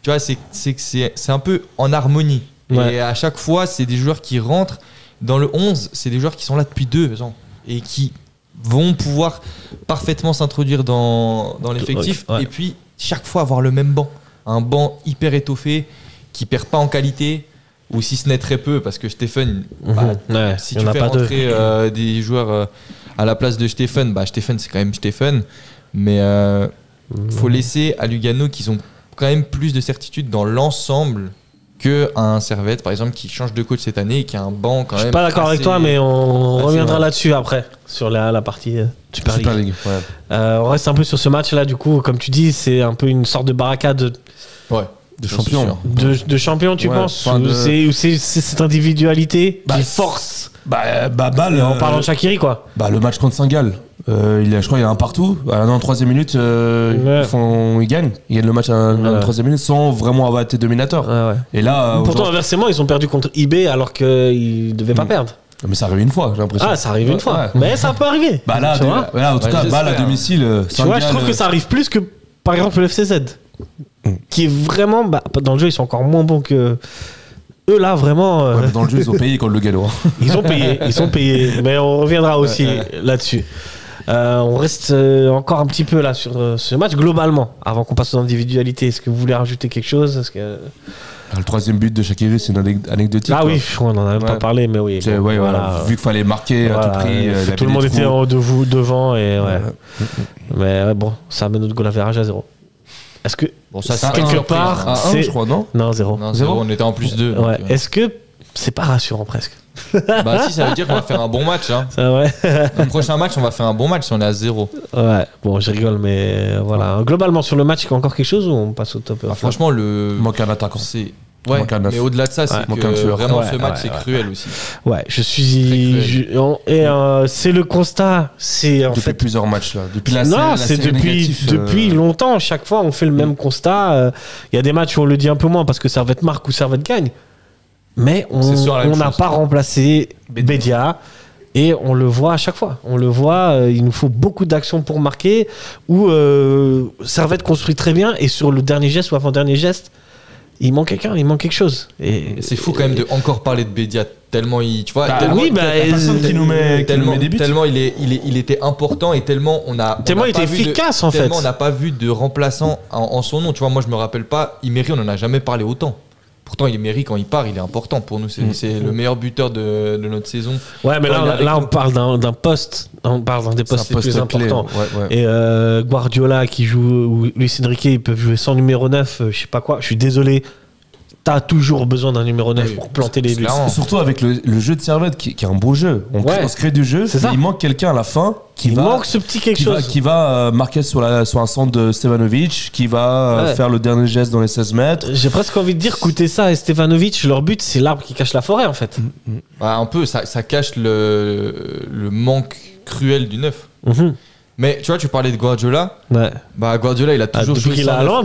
tu vois, c'est un peu en harmonie. Ouais. Et à chaque fois, c'est des joueurs qui rentrent dans le 11, c'est des joueurs qui sont là depuis 2 ans et qui vont pouvoir parfaitement s'introduire dans l'effectif. Ouais. Et puis, chaque fois, avoir le même banc. Un banc hyper étoffé, qui perd pas en qualité, ou si ce n'est très peu, parce que Stephen, bah, Ouais, si il y tu en a fais pas deux. rentrer des joueurs à la place de Stephen, bah Stephen c'est quand même Stephen, mais faut laisser à Lugano qu'ils ont quand même plus de certitude dans l'ensemble que un Servette par exemple qui change de coach cette année et qui a un banc quand Je même. suis pas d'accord avec assez- toi, mais on assez reviendra vrai. là-dessus après, sur la partie Super League. Super League. Ouais. On reste un peu sur ce match-là, du coup, comme tu dis, c'est un peu une sorte de barricade Ouais. De Ça, champion. c'est sûr. de champion, tu Ouais, penses? enfin, Ou de- c'est cette individualité Bah, qui force, Bâle, en parlant de Shaqiri, quoi. le match contre Saint-Gall, je crois qu'il y a un partout. Dans la 3e minute, Ouais. ils gagnent. Ils gagnent le match dans la Ouais. 3e minute sans vraiment avoir été dominateur. Ouais, ouais. Et là, Pourtant, aujourd'hui- inversement, ils ont perdu contre IB alors qu'ils ne devaient pas perdre. mais ça arrive une fois, j'ai l'impression. Ah, ça arrive une fois. Ouais. Mais ça peut arriver. Bah là, Tu vois en tout Ouais, cas, Bâle à j'espère. domicile, Tu vois, je trouve que ça arrive plus que, par exemple, le FCZ. Qui est vraiment. Dans le jeu, ils sont encore moins bons que. Eux, là, vraiment. Ouais, mais dans le jeu, ils ont payé contre le Gallo. Ils ont payé. Mais on reviendra aussi là-dessus. On reste encore un petit peu là sur ce match globalement, avant qu'on passe aux individualités. Est-ce que vous voulez rajouter quelque chose? Est-ce que... Le 3e but de Shaqiri, c'est une anecdotique. Ah quoi. oui, on en a même pas Ouais. parlé, mais oui. C'est- bon, ouais, voilà. Vu qu'il fallait marquer à Voilà, tout prix. il tout avait le monde des était trous. devant et ouais. Mais ouais, bon, ça amène notre goal average à 0. Est-ce que Bon, ça C'est quelque un- part, à un, c'est- je crois, non? non 0? Non, Zéro. 0, on était en plus 2. Ouais. Est-ce que c'est pas rassurant presque? Bah si, ça veut dire qu'on va faire un bon match. Hein. C'est vrai. Le prochain match, on va faire un bon match si on est à 0. Ouais. Bon, je rigole, mais voilà. Globalement sur le match, il y a encore quelque chose ou on passe au top? Ah, franchement, le. Il manque un attaquant. C'est. Ouais, manque un neuf. mais au-delà de ça, c'est Ouais. Manque un que tueur. vraiment Ouais, ce match ouais, c'est ouais. cruel aussi. Ouais, je suis. C'est le constat. C'est en Depuis fait. plusieurs matchs, là. Depuis la Non, la c'est série depuis, négative, depuis longtemps. Chaque fois, on fait le même constat. Il y a des matchs où on le dit un peu moins parce que Servette marque ou Servette gagne. Mais C'est sur la même on n'a chose. pas remplacé Bédia. Et on le voit à chaque fois. On le voit, il nous faut beaucoup d'actions pour marquer. Ou Servette construit très bien. Et sur le dernier geste ou avant-dernier geste, il manque quelqu'un, il manque quelque chose. Et C'est fou quand même de encore parler de Bédia tellement il. Tu vois, Bah, tellement, oui, bah, y a personne qui nous met des buts. tellement il était important et tellement on a. Tellement on a il pas était vu de- efficace, en fait. Tellement on n'a pas vu de remplaçant en son nom. Tu vois, moi je me rappelle pas. Imery, on en a jamais parlé autant. Pourtant, Imery, quand il part, il est important pour nous. C'est le meilleur buteur de notre saison. ouais, mais Quand il est là, avec là, on nous. parle d'un poste. On parle d'un des postes les plus importants. Ouais, ouais. Et Guardiola qui joue, ou Luis Enrique, ils peuvent jouer sans numéro 9, je sais pas quoi. Je suis désolé. T'as toujours besoin d'un numéro 9 Oui, pour planter les buts. clairement. Surtout avec le jeu de Servette qui est un beau jeu. On se crée du jeu. C'est ça. Mais il manque quelqu'un à la fin Il manque ce petit quelque chose. qui va marquer sur un centre de Stevanovic, qui va Ouais. faire le dernier geste dans les 16 mètres. J'ai presque envie de dire, écoutez ça et Stevanovic, leur but, c'est l'arbre qui cache la forêt en fait. Ouais, un peu, ça cache le manque cruel du 9. Mhm. Mais tu vois, tu parlais de Guardiola. Ouais. Bah Guardiola, il a toujours depuis joué qu'il sans a neuf. Haaland.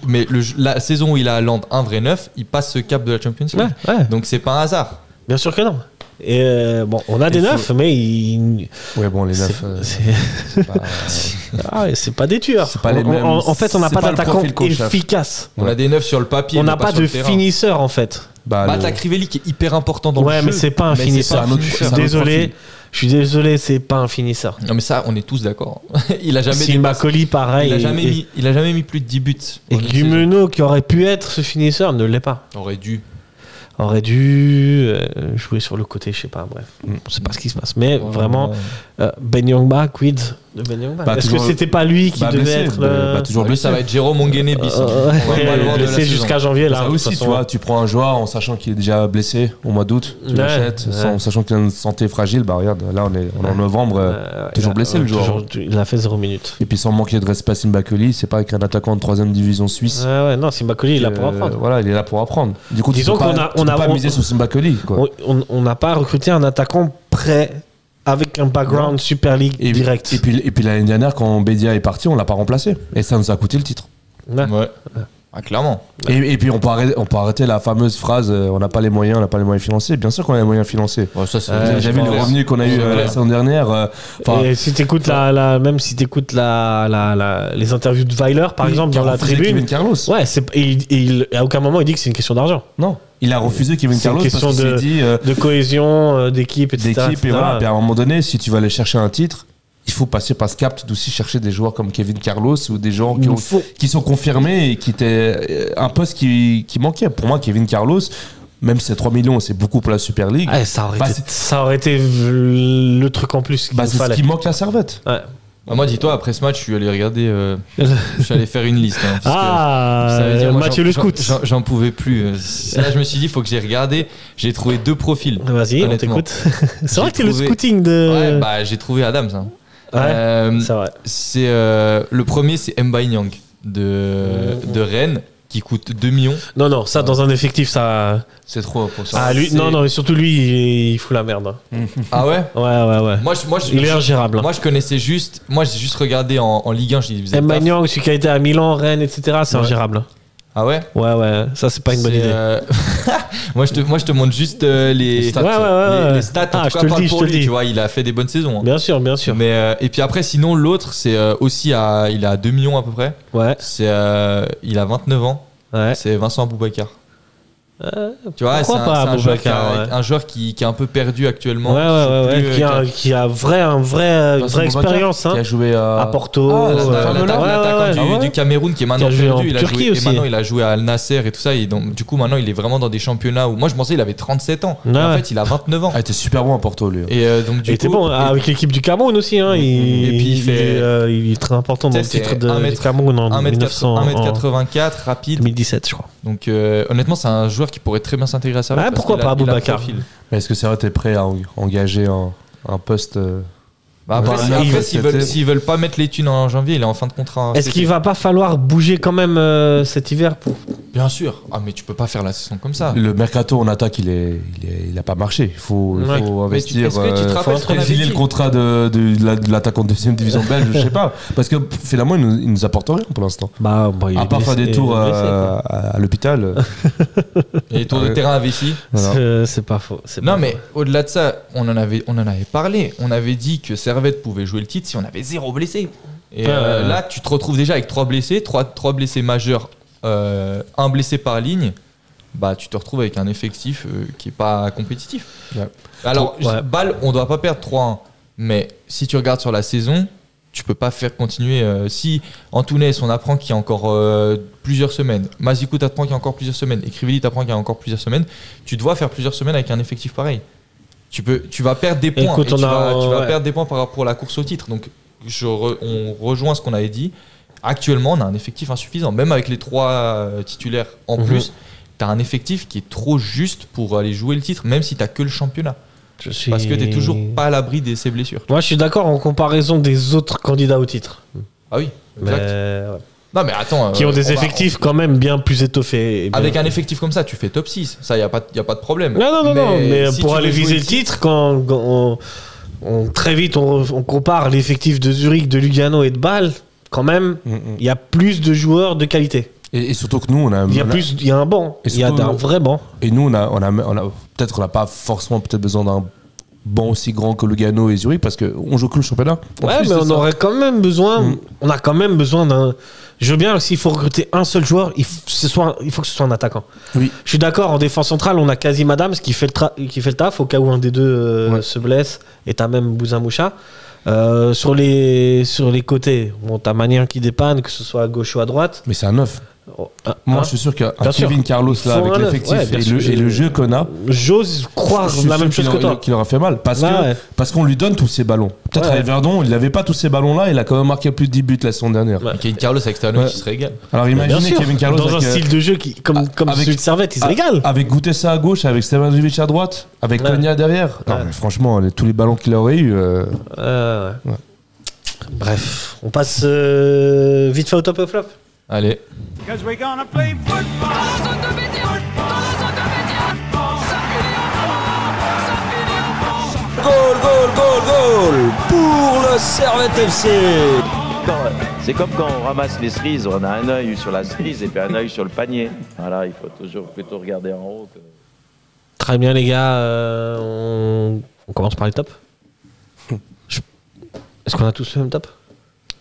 Mais la saison où il a Haaland, un vrai 9, il passe ce cap de la Champions League. Ouais, ouais. Donc c'est pas un hasard. Bien sûr que non. Et bon, on a des Il faut- neufs, mais ils. Ouais, bon, les c'est- 9. c'est- Ah ouais, c'est pas des tueurs. C'est pas les mêmes- En fait, on n'a c'est pas pas le d'attaquant profil coach, chef. efficace. On a des 9 sur le papier. On mais n'a pas sur de le terrain. finisseur en fait. Bah, t'as Crivelli qui est hyper important dans le jeu. Ouais, mais c'est pas un finisseur. Je suis désolé, c'est pas un finisseur. Non, mais ça, on est tous d'accord. Il a jamais Simbakoli, pareil. Il a jamais mis plus de 10 buts. Et Gumeneau, qui aurait pu être ce finisseur, ne l'est pas. Aurait dû jouer sur le côté, je sais pas, bref. On sait pas ce qui se passe. Mais vraiment, Ben Yongba, quid de Ben Yongba. Est-ce que c'était pas lui qui devait être toujours blessé. Ça va être Jérôme Onguene bis. Blessé jusqu'à janvier là. Ça aussi, tu vois, tu prends un joueur en sachant qu'il est déjà blessé au mois d'août, tu l'achètes, en sachant qu'il a une santé fragile. Bah regarde, là on est en novembre, toujours blessé le joueur. Il a fait 0 minutes. Et puis sans manquer de respect à Simbakoli, c'est pas avec un attaquant de 3ème division suisse. Non, Simbakoli il est là pour apprendre. Voilà, il est là pour apprendre. Du coup, disons on n'a pas misé sur Simbakoli. On n'a pas recruté un attaquant prêt avec un background Super League direct. Et puis l'année dernière, quand Bédia est parti, on l'a pas remplacé. Et ça nous a coûté le titre. Ouais. Ah, clairement. Et puis on peut arrêter la fameuse phrase on n'a pas les moyens financiers. Bien sûr qu'on a les moyens financiers. Ouais, ça, j'ai vu les revenus qu'on a eu la saison dernière. Et si t'écoutes même si t'écoutes les interviews de Weiler par exemple dans la tribune, Kevin Carlos. Ouais, il à aucun moment il dit que c'est une question d'argent. Non. Il a refusé Kevin Carlos parce qu'il s'est dit de cohésion, d'équipe, etc. Et voilà. Puis à un moment donné, si tu vas aller chercher un titre, il faut passer par ce cap d'aussi chercher des joueurs comme Kevin Carlos ou des joueurs qui sont confirmés et qui étaient un poste qui manquait. Pour moi, Kevin Carlos, même si c'est 3 millions, c'est beaucoup pour la Super League. Ouais, ça aurait été le truc en plus. C'est ce qui manque la Servette. Ouais. Moi, dis-toi, après ce match, je suis allé regarder. Je suis allé faire une liste. Mathieu le scout. J'en pouvais plus. Là, je me suis dit, il faut que j'ai regardé. J'ai trouvé 2 profils. Vas-y, on t'écoute. C'est vrai que t'es le scouting de. Ouais, j'ai trouvé Adam, ça. C'est vrai. Le premier, c'est Mbaye Niang de Rennes, qui coûte 2 millions. Non, ça dans un effectif, ça. C'est trop pour ça. Ah, lui, non, mais surtout lui, il fout la merde. Ah ouais? Ouais. Il est ingérable. Moi, j'ai juste regardé en Ligue 1. Mbaye Niang, celui qui a été à Milan, Rennes, etc., c'est ingérable. Ah ouais? Ouais, ça c'est pas une bonne idée. Moi je te montre juste les stats. Les stats, en tout cas, parle pour lui, tu vois, il a fait des bonnes saisons. Bien sûr. Mais, et puis après, sinon, l'autre, c'est aussi il a 2 millions à peu près. Ouais. Il a 29 ans. Ouais. C'est Vincent Aboubakar. Tu vois, c'est un joueur qui est un peu perdu actuellement. Qui a une vraie expérience. Qui a joué à Porto. L'attaquant du Cameroun qui est maintenant perdu. Maintenant il a joué à Al Nasser et tout ça. Et donc, du coup, maintenant, il est vraiment dans des championnats où moi, je pensais qu'il avait 37 ans. Mais en fait, il a 29 ans. Il était super bon à Porto, lui. Et donc, il était bon avec l'équipe du Cameroun aussi. Et puis, il est très important dans le titre du Cameroun en 1m84, rapide. 2017, je crois. Donc, honnêtement, c'est un joueur qui pourrait très bien s'intégrer à ça. Pourquoi pas Aboubakar? Mais est-ce que ça aurait été prêt à engager un poste après, s'ils veulent pas mettre les thunes en janvier, il est en fin de contrat. Est-ce qu'il va pas falloir bouger quand même cet hiver Bien sûr. Ah, mais tu peux pas faire la saison comme ça. Le mercato en attaque, il a pas marché. Il faut investir. Est-ce que tu te rappelles qu'on avait résilier le contrat de l'attaquant de 2ème division belge, je sais pas. Parce que finalement, il nous apporte rien pour l'instant. À part faire des tours à l'hôpital. Et les tours de terrain à Vessi. C'est pas faux. Non, mais au-delà de ça, on en avait parlé. On avait dit que Servette pouvait jouer le titre si on avait 0 blessé. Et là, tu te retrouves déjà avec 3 blessés, 3 blessés majeurs, 1 blessé par ligne. Bah, tu te retrouves avec un effectif qui est pas compétitif. Ouais. Alors, Bâle, on doit pas perdre 3-1. Mais si tu regardes sur la saison, tu peux pas faire continuer. Si Antunes, on apprend qu'il y a encore plusieurs semaines, Mazikou t'apprend qu'il y a encore plusieurs semaines, et Crivelli t'apprend qu'il y a encore plusieurs semaines, tu dois faire plusieurs semaines avec un effectif pareil. Tu vas perdre des points. Écoute, tu vas perdre des points par rapport à la course au titre. Donc, on rejoint ce qu'on avait dit. Actuellement, on a un effectif insuffisant. Même avec les 3 titulaires en plus, tu as un effectif qui est trop juste pour aller jouer le titre, même si tu n'as que le championnat. Parce que tu n'es toujours pas à l'abri de ces blessures. Moi, je suis d'accord en comparaison des autres candidats au titre. Ah oui, exact. Non, mais attends. Qui ont des effectifs quand même bien plus étoffés. Avec un effectif comme ça, tu fais top 6. Ça, il n'y a pas de problème. Non. Mais si pour aller viser le titre, quand très vite on compare l'effectif de Zurich, de Lugano et de Bâle, quand même, il y a plus de joueurs de qualité. Et surtout que nous, on a. Il y a un banc. Il y a un vrai banc. Et nous, on a peut-être qu'on n'a pas forcément besoin d'un banc aussi grand que Lugano et Zurich parce qu'on joue que le championnat. En Ouais, plus mais de on ça. aurait quand même besoin. On a quand même besoin d'un. Je veux bien, s'il faut recruter un seul joueur, il faut que ce soit un attaquant. Oui. Je suis d'accord, en défense centrale, on a Kazim Adams qui fait le taf au cas où un des deux se blesse, et t'as même Bouzamoucha. Sur les côtés, bon, t'as Magnien qui dépanne, que ce soit à gauche ou à droite. Mais c'est un 9. Moi, je suis sûr qu'un Bien sûr. Kevin Carlos, là, Faut avec un neuf. l'effectif Ouais, bien sûr. et le jeu qu'on a, J'ose croire je suis la sûr même chose que toi. qu'il aura fait mal. Ouais. Parce qu'on lui donne tous ces ballons. Peut-être Ouais. à Everdon, il n'avait pas tous ces ballons-là, il a quand même marqué plus de 10 buts la saison dernière. Ouais. Kevin Carlos avec Stanovic, Ouais. il se régale. Alors Bien imaginez sûr, Kevin Carlos dans un avec, style de jeu comme avec- celui de Servette, il se régale. avec Goutessa à gauche, avec Stevanovic à droite, avec Ouais. Konya derrière. Non, Ouais. mais franchement, tous les ballons qu'il aurait eu. Ouais. Ouais. Bref, on passe vite fait au top et au flop. Allez. Goal pour le Servette FC. C'est comme quand on ramasse les cerises, on a un œil sur la cerise et puis un œil sur le panier. Voilà, il faut toujours plutôt regarder en haut. Très bien les gars, on commence par les tops. Est-ce qu'on a tous le même top?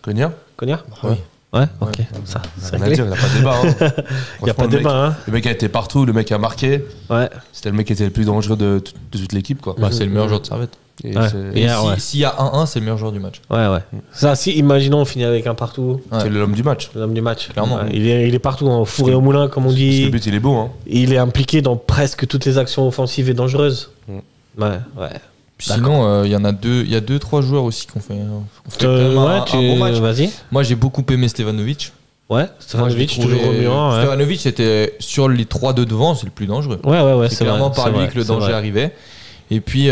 Konya Konya? Oui. Ouais, ok, ça, c'est Rien à réglé. dire, il n'y a pas de débat. Hein. Il n'y a Franchement, pas de débat, hein. Le mec a été partout, le mec a marqué. Ouais. C'était le mec qui était le plus dangereux de toute l'équipe. Quoi. Bah, c'est le meilleur joueur de Servette. Et Ouais. c'est- Et Hier, ouais. S'il y a 1-1, c'est le meilleur joueur du match. Ouais. Ça, si, imaginons, on finit avec un partout, Ouais. c'est l'homme du match. l'homme du match. Clairement. Ouais, il est partout, en four et au moulin, comme on Parce que dit. le but, il est beau. Hein. Il est impliqué dans presque toutes les actions offensives et dangereuses. Ouais. Sinon, il y en a deux, il y a 2-3 joueurs aussi qui ont fait quand même un bon match. Vas-y. Moi, j'ai beaucoup aimé Stevanovic. Ouais, Stevanovic, Moi, je l'ai toujours trouvé- remuant. Ouais. Stevanovic, c'était sur les 3 de devant, c'est le plus dangereux. Ouais, C'est clairement vrai, par c'est lui vrai, que le c'est danger vrai. arrivait. Et puis,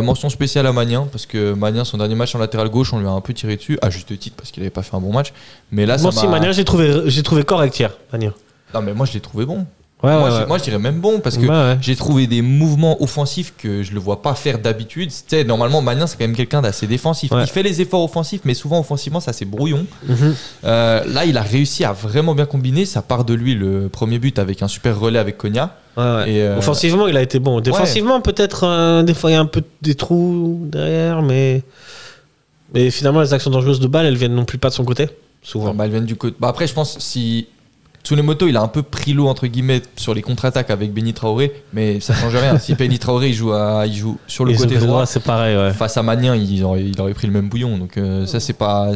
mention spéciale à Magnien, parce que Magnien, son dernier match en latéral gauche, on lui a un peu tiré dessus, à juste titre, parce qu'il n'avait pas fait un bon match. Mais là, Moi ça aussi, m'a... Magnien, j'ai trouvé correct hier. Magnien. Non, mais moi, je l'ai trouvé bon. Ouais, Moi, je dirais même bon, parce que Ouais. j'ai trouvé des mouvements offensifs que je le vois pas faire d'habitude. Tu sais, normalement, Magnien, c'est quand même quelqu'un d'assez défensif. Ouais. Il fait les efforts offensifs, mais souvent, offensivement, c'est assez brouillon. Mhm. Là, il a réussi à vraiment bien combiner. Ça part de lui, le premier but, avec un super relais avec Konya. Ouais. Et, Offensivement, il a été bon. Défensivement, peut-être, des fois, il y a un peu des trous derrière, mais finalement, les actions dangereuses de balle, elles viennent non plus pas de son côté, souvent. Bah, elles viennent du côté. Bah, après, je pense si Tsunemoto, il a un peu pris l'eau entre guillemets sur les contre-attaques avec Benny Traoré, mais ça change rien. Si Benny Traoré il joue sur le Et côté sur le droit, c'est pareil, ouais. face à Magnien, il aurait pris le même bouillon. Donc ça, c'est pas.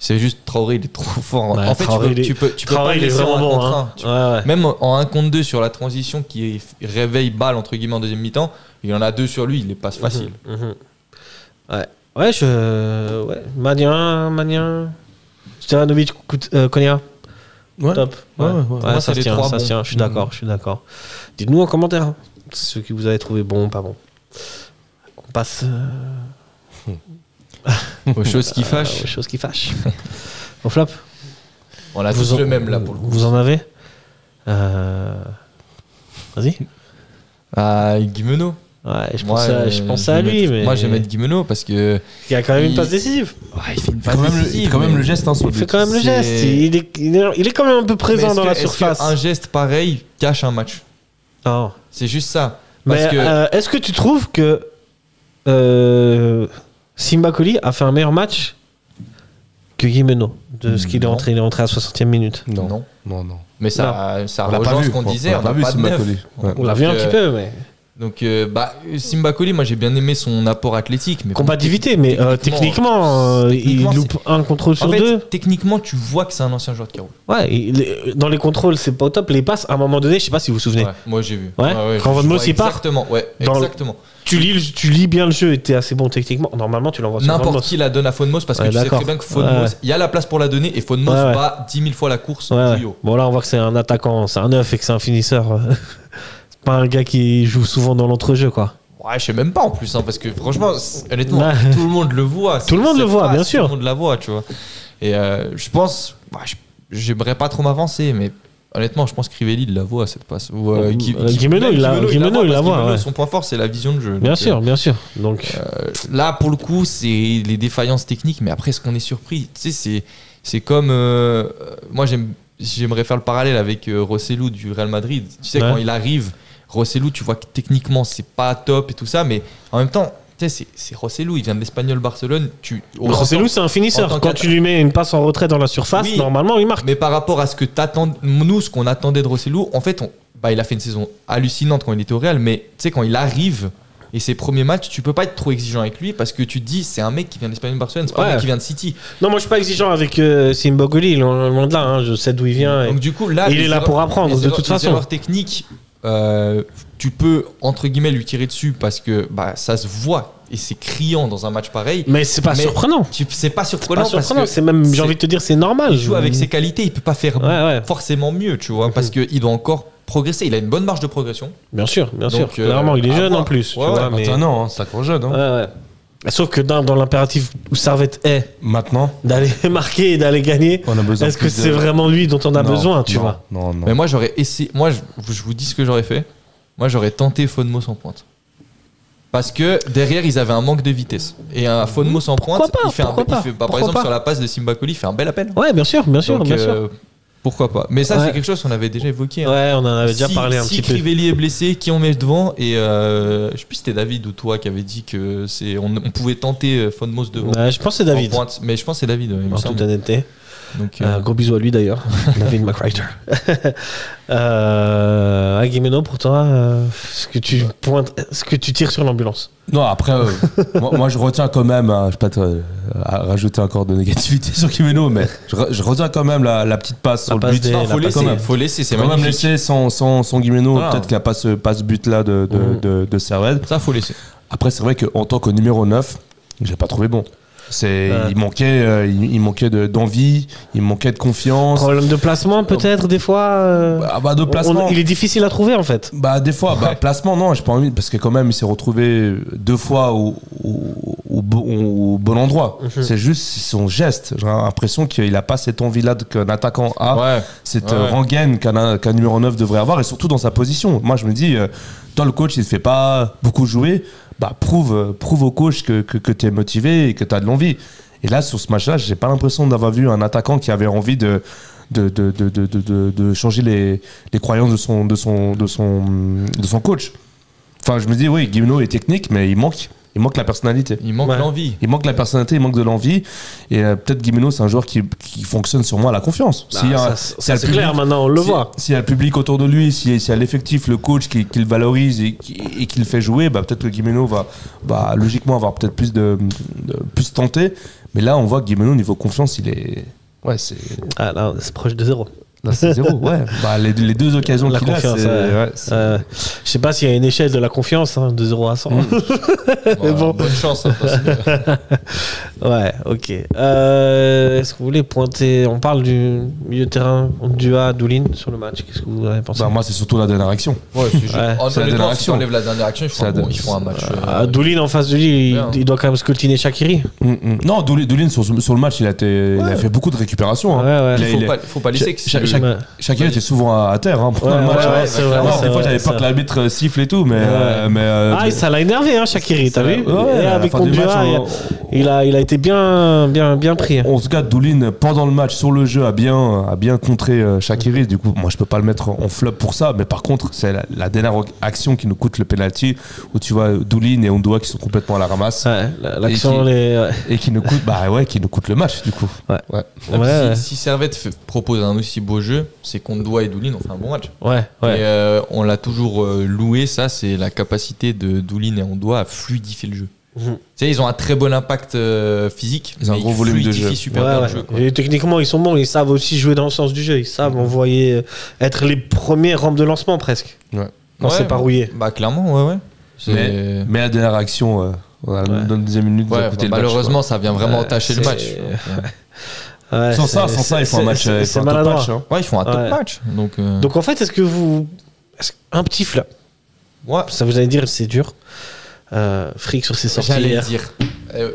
C'est juste Traoré, il est trop fort. Ouais, En fait, Traoré, tu peux Traoré, pas il est le laisser en vraiment 1 bon. contre Hein. 1. Tu- Ouais. Même en 1 contre 2 sur la transition qui réveille balle entre guillemets en deuxième mi-temps, il en a 2 sur lui, il les passe facile. Mhm. Ouais. Ouais, Magnien. Stevanovic, Konya. Ouais. Top. Ouais. Moi, ça c'est se les tient, trois ça se bons. tient. Je suis d'accord. Dites-nous en commentaire hein, ceux qui vous avez trouvé bon ou pas bon. On passe Aux choses qui fâchent. aux choses qui fâchent. Au flop. On a Vous tous en- le même là pour le coup. Vous en avez Vas-y. Ah, Guimeno. Ouais, je Moi, pensais à lui, mais Moi, je vais mettre Guimeno parce que. il a quand même une il- passe décisive. Il fait une Il fait quand même le geste hein, sur Il le fait but. quand même le C'est- geste. Il est quand même un peu présent dans la surface. Un geste pareil cache un match. Non. C'est juste ça. Parce Mais que. est-ce que tu trouves que Simba Koli a fait un meilleur match que Guimeno de ce qu'il est Non. entré? Il est entré à 60e minute. Non. Mais ça On l'a pas rejoint vu. ce qu'on disait. On l'a pas vu, de Simba neuf. Koli. Ouais. On l'a vu un petit peu, mais Donc, Simba Koli, moi j'ai bien aimé son apport athlétique. Mais combativité. Mais techniquement, il techniquement, loupe un contrôle sur en fait, deux. techniquement, tu vois que c'est un ancien joueur de carreau. Ouais, dans les contrôles, c'est pas au top. Les passes, à un moment donné, je sais pas si vous vous souvenez. Ouais, moi j'ai vu. Ouais. Quand Van je Moos, vois il part, exactement. Ouais, dans le- exactement. Tu lis bien le jeu et t'es assez bon techniquement. Normalement, tu l'envoies sur Van N'importe Moos. qui la donne à Fonmos parce que Ouais, tu sais d'accord. très bien que Fonmos, Ouais. il y a la place pour la donner et Fonmos Ouais. bat 10 000 fois la course Ouais. plus haut. Bon, là, on voit que c'est un attaquant, c'est un neuf et que c'est un finisseur. C'est pas un gars qui joue souvent dans l'entrejeu, quoi. Ouais, je sais même pas en plus, hein, parce que franchement, honnêtement, Ouais. tout le monde le voit. Tout le monde le voit, bien sûr. Tout le monde la voit, tu vois. Et je pense, j'aimerais pas trop m'avancer, mais honnêtement, je pense que Crivelli il la voit cette passe. Ou, Guimeno, même il la voit, parce que ouais. Guimeno, son point fort, c'est la vision de jeu. Bien Donc, sûr, bien sûr. Donc, là, pour le coup, c'est les défaillances techniques, mais après, est-ce qu'on est surpris? Tu sais, c'est comme. Moi, j'aimerais faire le parallèle avec Rossellou du Real Madrid. Tu sais, Ouais. quand il arrive, Rossellou, tu vois que techniquement, c'est pas top et tout ça, mais en même temps, Tu sais, c'est Rosselló, il vient de l'Espagnol Barcelone. Rosselló, c'est un finisseur. Quand tu lui mets une passe en retrait dans la surface, normalement, il marque. Mais par rapport à ce que nous, ce qu'on attendait de Rosselló, en fait, il a fait une saison hallucinante quand il était au Real, mais tu sais, quand il arrive et ses premiers matchs, tu peux pas être trop exigeant avec lui parce que tu te dis, c'est un mec qui vient de l'Espagnol Barcelone, c'est pas un mec qui vient de City. Non, moi je suis pas exigeant avec Simbogoli, loin de là, hein, je sais d'où il vient. Donc du coup, là, il est là pour apprendre de toute façon. Les erreurs techniques, tu peux entre guillemets lui tirer dessus parce que ça se voit et c'est criant dans un match pareil. Mais c'est pas surprenant. C'est pas surprenant. Parce que c'est même, j'ai envie de te dire, c'est normal. Il joue avec ses qualités, il peut pas faire forcément mieux, tu vois, parce que il doit encore progresser. Il a une bonne marge de progression. Bien sûr. Clairement, il est jeune en plus. Tu vois, 21 ans, c'est encore jeune. Ouais. Sauf que dans l'impératif où Servette est maintenant d'aller marquer et d'aller gagner, est-ce que c'est vraiment lui dont on a besoin, tu vois? Non. Mais moi j'aurais essayé. Moi je vous dis ce que j'aurais fait. Moi j'aurais tenté Fonmos en pointe. Parce que derrière ils avaient un manque de vitesse. Et un Fonmos en pointe, il fait par exemple sur la passe de Simbakoli, il fait un bel appel. Ouais, bien sûr. Pourquoi pas. Mais ça c'est quelque chose qu'on avait déjà évoqué. Ouais, on en avait déjà parlé un petit peu. Si Crivelli est blessé, qui on met devant? Et je sais plus si c'était David ou toi qui avait dit que on pouvait tenter Fonmos devant. Ouais, je pense que c'est David. Mais je pense que c'est David. En toute honnêteté. Donc, gros bisous à lui d'ailleurs, David McWriter. Guimeno, pour toi, est-ce que tu tires sur l'ambulance? Non, après, moi je retiens quand même, je ne vais pas rajouter encore de négativité sur Guimeno, mais je retiens quand même la petite passe sur le but. Faut laisser, c'est magnifique. Faut même laisser sans Guimeno, peut-être qu'il n'y a pas ce but-là de Servette. Ça, faut laisser. Après, c'est vrai qu'en tant que numéro 9, je ne l'ai pas trouvé bon. Il manquait d'envie, il manquait de confiance. Problème de placement peut-être des fois. De placement. Il est difficile à trouver en fait. Des fois, placement non, j'ai pas envie parce que quand même il s'est retrouvé 2 fois au bon endroit. C'est juste son geste. J'ai l'impression qu'il a pas cette envie-là qu'un attaquant a, cette rengaine qu'un numéro 9 devrait avoir et surtout dans sa position. Moi je me dis, toi le coach il te fait pas beaucoup jouer. Prouve au coach que tu es motivé et que tu as de l'envie. Et là, sur ce match-là, j'ai pas l'impression d'avoir vu un attaquant qui avait envie de changer les croyances de son coach. Enfin, je me dis, oui, Guimeno est technique, mais il manque la personnalité. Il manque l'envie. Il manque la personnalité, il manque de l'envie. Et peut-être Guimeno, c'est un joueur qui fonctionne sur moi à la confiance. C'est clair, maintenant, on le voit. S'il y a le public autour de lui, s'il y a l'effectif, le coach qui le valorise et qui le fait jouer, peut-être que Guimeno va logiquement avoir peut-être plus tenté. Mais là, on voit que Guimeno, niveau confiance, il est... Ouais, c'est... Ah là, c'est proche de 0. Là, c'est 0, ouais. Les 2 occasions la qu'il a, c'est... je sais pas s'il y a une échelle de la confiance, de 0 à 100. Mais bon. Bonne chance. Ouais, ok. Est-ce que vous voulez pointer... On parle du milieu de terrain, Ondua, Doulin sur le match. Qu'est-ce que vous avez pensé? Moi, c'est surtout la dernière action. Ouais, c'est la dernière action. Si tu enlèves la dernière action, ils font un match... Doulin en face de lui, il doit quand même scoltiner Shaqiri. Non, Doulin sur le match, il a fait beaucoup de récupération. Faut pas laisser que Shaqiri était souvent à terre pendant le match. Des fois, j'avais peur que l'arbitre siffle et tout, mais ça l'a énervé, Shaqiri, t'as vu? Avec Ondua, il a été bien pris. En tout cas, Doulin, pendant le match, sur le jeu, a bien contré Shaqiri. Du coup, moi, je peux pas le mettre en flop pour ça, mais par contre, c'est la dernière action qui nous coûte le penalty, où tu vois Doulin et Ondua qui sont complètement à la ramasse. L'action, et qui nous coûte le match, du coup. Si Servette propose un aussi beau jeu, c'est qu'Ondua et Doulin ont fait un bon match. Et on l'a toujours loué, ça, c'est la capacité de Doulin et Ondua à fluidifier le jeu. Tu sais, ils ont un très bon impact physique. Ils ont un gros volume de jeu. Super bien le jeu, quoi. Et techniquement, ils sont bons. Ils savent aussi jouer dans le sens du jeu. Ils savent envoyer, être les premières rampes de lancement presque. Quand c'est pas rouillé. Clairement, ouais. Mais la dernière action, dans la deuxième minute, malheureusement, ça vient vraiment entacher le match. Sans ça, ils font un match. C'est maladroit. Ils font un top match. Donc en fait, un petit flop. Ça vous allez dire, c'est dur. Frick sur ses sorties. J'allais dire.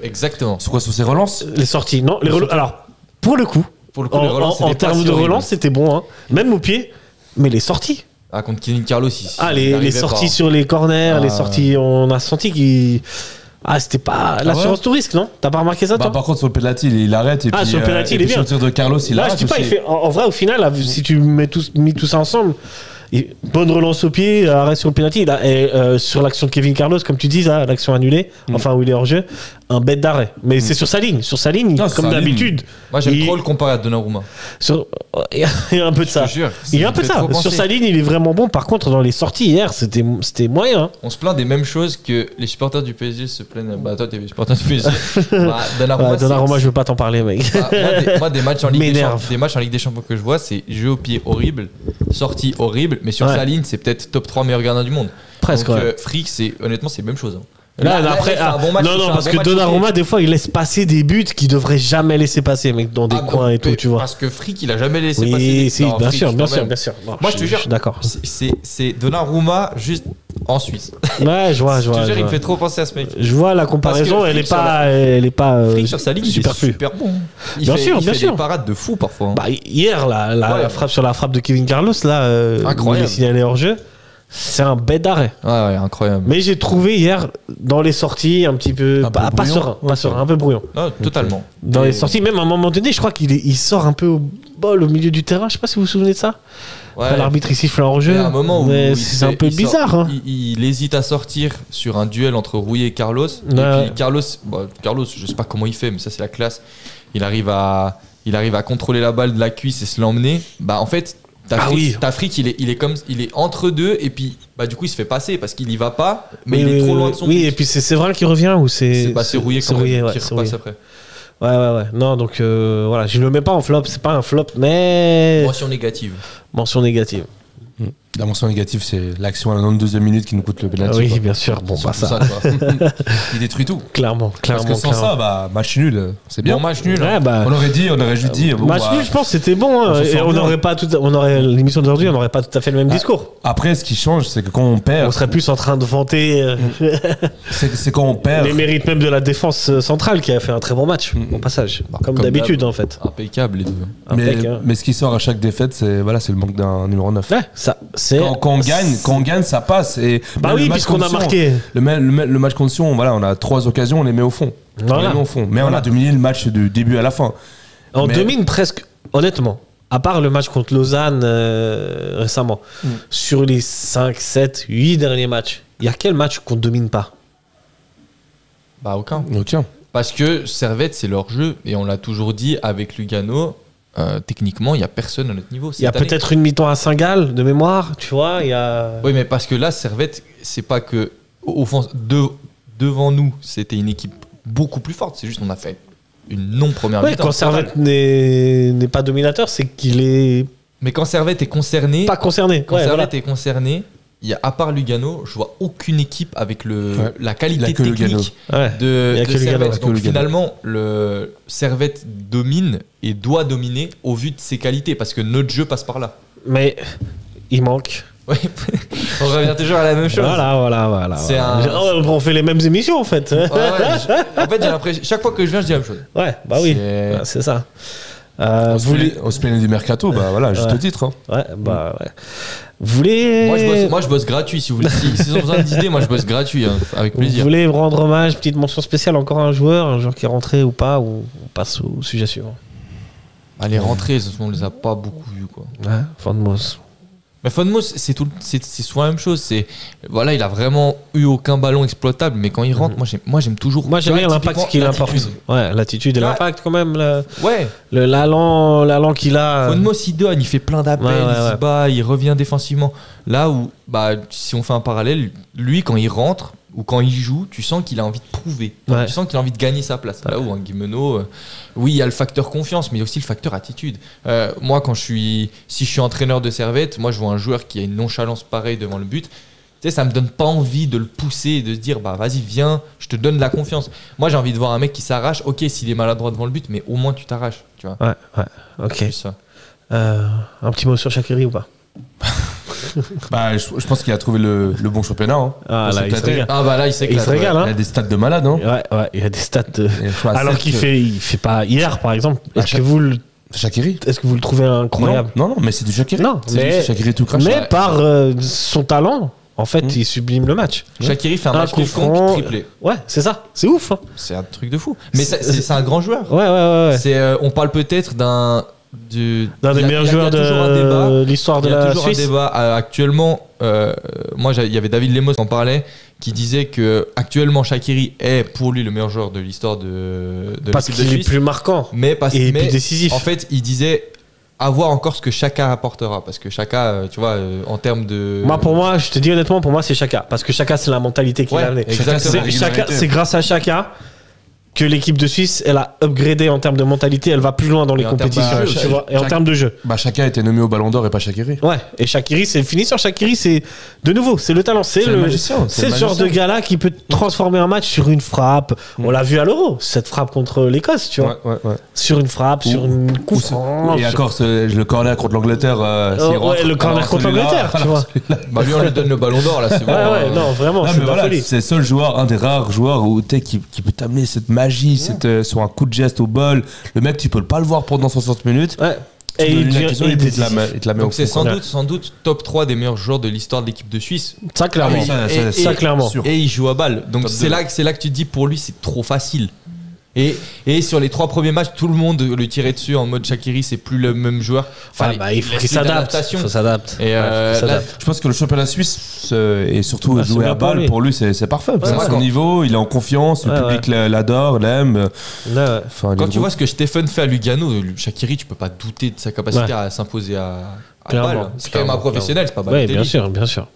Exactement. Sur quoi? Sur ses relances? Les sorties. Non, les relances. Alors, pour le coup, en termes de relance, c'était bon. Même au pied. Mais les sorties. Contre Kevin Carlos ici. Les sorties sur les corners, les sorties, on a senti qu'il... c'était pas l'assurance tout risque, non? T'as pas remarqué ça, toi? Par contre, sur le penalty, il arrête. Et puis, sur le penalty, il est bien. Sur le tir de Carlos, il arrête. Je dis pas, en vrai, au final, si tu mets tout ça ensemble, Bonne relance au pied, arrêt sur le penalty. Et sur l'action de Kevin Carlos, comme tu dis, là, l'action annulée, enfin où il est hors jeu, un bête d'arrêt. Mais c'est sur sa ligne, Non, comme d'habitude. Moi, j'aime trop le comparer à Donnarumma. Il y a un peu de ça. Je te jure. Il y a un peu de ça. Sur sa ligne, il est vraiment bon. Par contre, dans les sorties hier, c'était moyen. Hein. On se plaint des mêmes choses que les supporters du PSG se plaignent. Bah, toi, t'es supporter du PSG. Donnarumma, je veux pas t'en parler, mec. Moi, des matchs en Ligue des Champions que je vois, c'est jeu au pied horrible, sortie horrible, mais sur sa ligne, c'est peut-être top 3 meilleurs gardiens du monde. Presque. Donc, Frick, honnêtement, c'est la même chose. Hein. Là, après, parce que Donnarumma, des fois, il laisse passer des buts qu'il devrait jamais laisser passer, mec, dans des coins et tout, tu vois. Parce que Frick, il a jamais laissé passer. Oui, si, bien sûr. Non, moi, je te jure, d'accord. C'est Donnarumma juste en Suisse. Ouais, je vois. Je te jure, il me fait trop penser à ce mec. Je vois la comparaison, elle est pas Frick sur sa ligne, il est super bon. Il fait des parades de fou parfois. Bah, hier, la frappe sur la frappe de Kevin Carlos, là, incroyable. Il est signalé hors jeu. C'est un bête d'arrêt. Ouais, incroyable. Mais j'ai trouvé hier, dans les sorties, un petit peu. Pas serein, un peu brouillon. Non, totalement. Dans les sorties, même à un moment donné, je crois qu'il sort un peu au bol au milieu du terrain. Je sais pas si vous vous souvenez de ça. Ouais. L'arbitre il siffle en jeu. Il y a un moment où c'est un peu bizarre. Il hésite à sortir sur un duel entre Rouillet et Carlos. Ouais. Et puis Carlos, je sais pas comment il fait, mais ça c'est la classe. Il arrive à contrôler la balle de la cuisse et se l'emmener. Bah en fait. T'as Frick, il est entre deux et puis du coup il se fait passer parce qu'il y va pas, mais il est trop loin de son but. Et puis c'est vrai qui revient ou c'est Rouillet quand même qui repasse après. Ouais. Non, donc voilà, je le mets pas en flop, c'est pas un flop, mais. Mention négative. La mention négative, c'est l'action à la 92e minute qui nous coûte le penalty. Oui, bien sûr. Bon, bah ça. Il détruit tout. Clairement. Parce que sans ça, match nul, c'est bien. Bon, match nul. Ouais, on aurait juste dit. Match nul, je pense que c'était bon. Hein, et l'émission d'aujourd'hui, on n'aurait pas tout à fait le même discours. Après, ce qui change, c'est que quand on perd. On serait plus en train de vanter. C'est quand on perd. Les mérites même de la défense centrale qui a fait un très bon match, au passage. Comme d'habitude, en fait. Impeccable, les deux. Mais ce qui sort à chaque défaite, c'est le manque d'un numéro 9. Ouais, ça. Quand on gagne, ça passe. Et oui, puisqu'on a marqué. Le match contre Sion, on a 3 occasions, on les met au fond. Mais on a dominé le match du début à la fin. On domine presque, honnêtement, à part le match contre Lausanne récemment. Sur les 5, 7, 8 derniers matchs, il y a quel match qu'on ne domine pas? Aucun. Parce que Servette, c'est leur jeu. Et on l'a toujours dit avec Lugano. Techniquement, il n'y a personne à notre niveau. Il y a peut-être une mi-temps à Saint-Gall de mémoire, tu vois. Oui, mais parce que là, Servette, c'est pas que devant nous, c'était une équipe beaucoup plus forte. C'est juste qu'on a fait une non-première mi-temps. Quand Servette n'est pas dominateur, c'est qu'il est. Mais quand Servette est concerné. Pas concerné. Quand Servette est concerné. À part Lugano, je vois aucune équipe avec la qualité technique de Servette. Donc finalement, le Servette domine et doit dominer au vu de ses qualités parce que notre jeu passe par là. Mais il manque. Ouais. On revient toujours à la même chose. Voilà. On fait les mêmes émissions en fait. En fait, j'ai l'impression chaque fois que je viens, je dis la même chose. Ouais, oui, c'est ça. On se plaignait du mercato, juste au titre. Ouais. Vous voulez. Moi je bosse gratuit si vous voulez. S'ils ont besoin d'idées, moi je bosse gratuit, avec plaisir. Vous voulez rendre hommage, petite mention spéciale encore à un joueur qui est rentré ou pas, ou on passe au sujet suivant? Les rentrées, on les a pas beaucoup vues, quoi. Ouais, Fonmos. Mais Fonmos, c'est souvent la même chose. Il a vraiment eu aucun ballon exploitable, mais quand il rentre, moi j'aime toujours. Moi j'aime bien l'impact qu'il apporte. Ouais, l'attitude et l'impact quand même. L'allant qu'il a. Fonmos, il donne, il fait plein d'appels, il se bat, il revient défensivement. Là où, si on fait un parallèle, lui quand il rentre ou quand il joue, tu sens qu'il a envie de prouver. Tu sens qu'il a envie de gagner sa place. Là où un Guimeno, oui, il y a le facteur confiance, mais il y a aussi le facteur attitude. Moi, si je suis entraîneur de Servette, moi je vois un joueur qui a une nonchalance pareille devant le but. Tu sais, ça me donne pas envie de le pousser et de se dire vas-y, viens, je te donne de la confiance. Moi, j'ai envie de voir un mec qui s'arrache. Ok, s'il est maladroit devant le but, mais au moins tu t'arraches. Tu vois. Ouais, ok. Ça. Un petit mot sur Shaqiri ou pas? Je pense qu'il a trouvé le bon championnat. Là, il se régale. Là, il s'éclate. Il se régale. Il a des stats de malade. Ouais, il a des stats de. Alors qu'il fait pas hier, par exemple. Est-ce que vous le trouvez incroyable? Non, mais c'est du Shaqiri. Non, mais Shaqiri tout craché. Mais par son talent, en fait, il sublime le match. Shaqiri fait un match quelconque triplé. Ouais, c'est ça. C'est ouf. C'est un truc de fou. Mais c'est un grand joueur. Ouais. On parle peut-être L'un des meilleurs joueurs de l'histoire de la Suisse. Il y a toujours un débat. Actuellement, moi, il y avait David Lemos qui en parlait, qui disait que actuellement Shaqiri est pour lui le meilleur joueur de l'histoire de parce l'équipe de qu'il Suisse. est plus marquant mais plus décisif. En fait, il disait à voir encore ce que Chaka apportera, parce que Chaka, tu vois, en termes de... Pour moi, je te dis honnêtement, pour moi, c'est Chaka. Parce que Chaka, c'est la mentalité qu'il a amenée. C'est grâce à Chaka que l'équipe de Suisse, elle a upgradé en termes de mentalité, elle va plus loin dans les compétitions. Et en termes de jeu. Chaka a été nommé au Ballon d'Or et pas Shaqiri. Ouais, et Shaqiri, c'est fini sur Shaqiri, c'est de nouveau, c'est le talent. C'est le genre de gars-là qui peut transformer un match sur une frappe. On l'a vu à l'Euro, cette frappe contre l'Écosse, tu vois. Ouais. Sur une frappe, sur une coup franc. Et encore, le corner contre l'Angleterre. Le corner contre l'Angleterre, tu vois. Lui, on lui donne le Ballon d'Or, là, c'est bon. Ouais, non, vraiment, c'est la folie. C'est le seul joueur, un des rares joueurs qui peut t'amener cette magie, sur un coup de geste au bol. Le mec, tu peux pas le voir pendant 60 minutes. Ouais. Et il te la met. Donc c'est sans doute top 3 des meilleurs joueurs de l'histoire de l'équipe de Suisse. Ça, clairement. Ça, clairement. Et il joue à balle. Donc c'est là que tu te dis, pour lui, c'est trop facile. Et sur les 3 premiers matchs, tout le monde le tirait dessus en mode Shaqiri, c'est plus le même joueur. Il faut qu'il s'adapte. Il s'adapte. Je pense que le championnat suisse et surtout jouer à balle, pour lui, c'est parfait. C'est à son niveau, il est en confiance, le public l'adore, l'aime. Quand tu vois ce que Stephen fait à Lugano, Shaqiri, tu peux pas douter de sa capacité à s'imposer à balle. C'est quand même un professionnel, c'est pas Balotelli. Oui, bien sûr.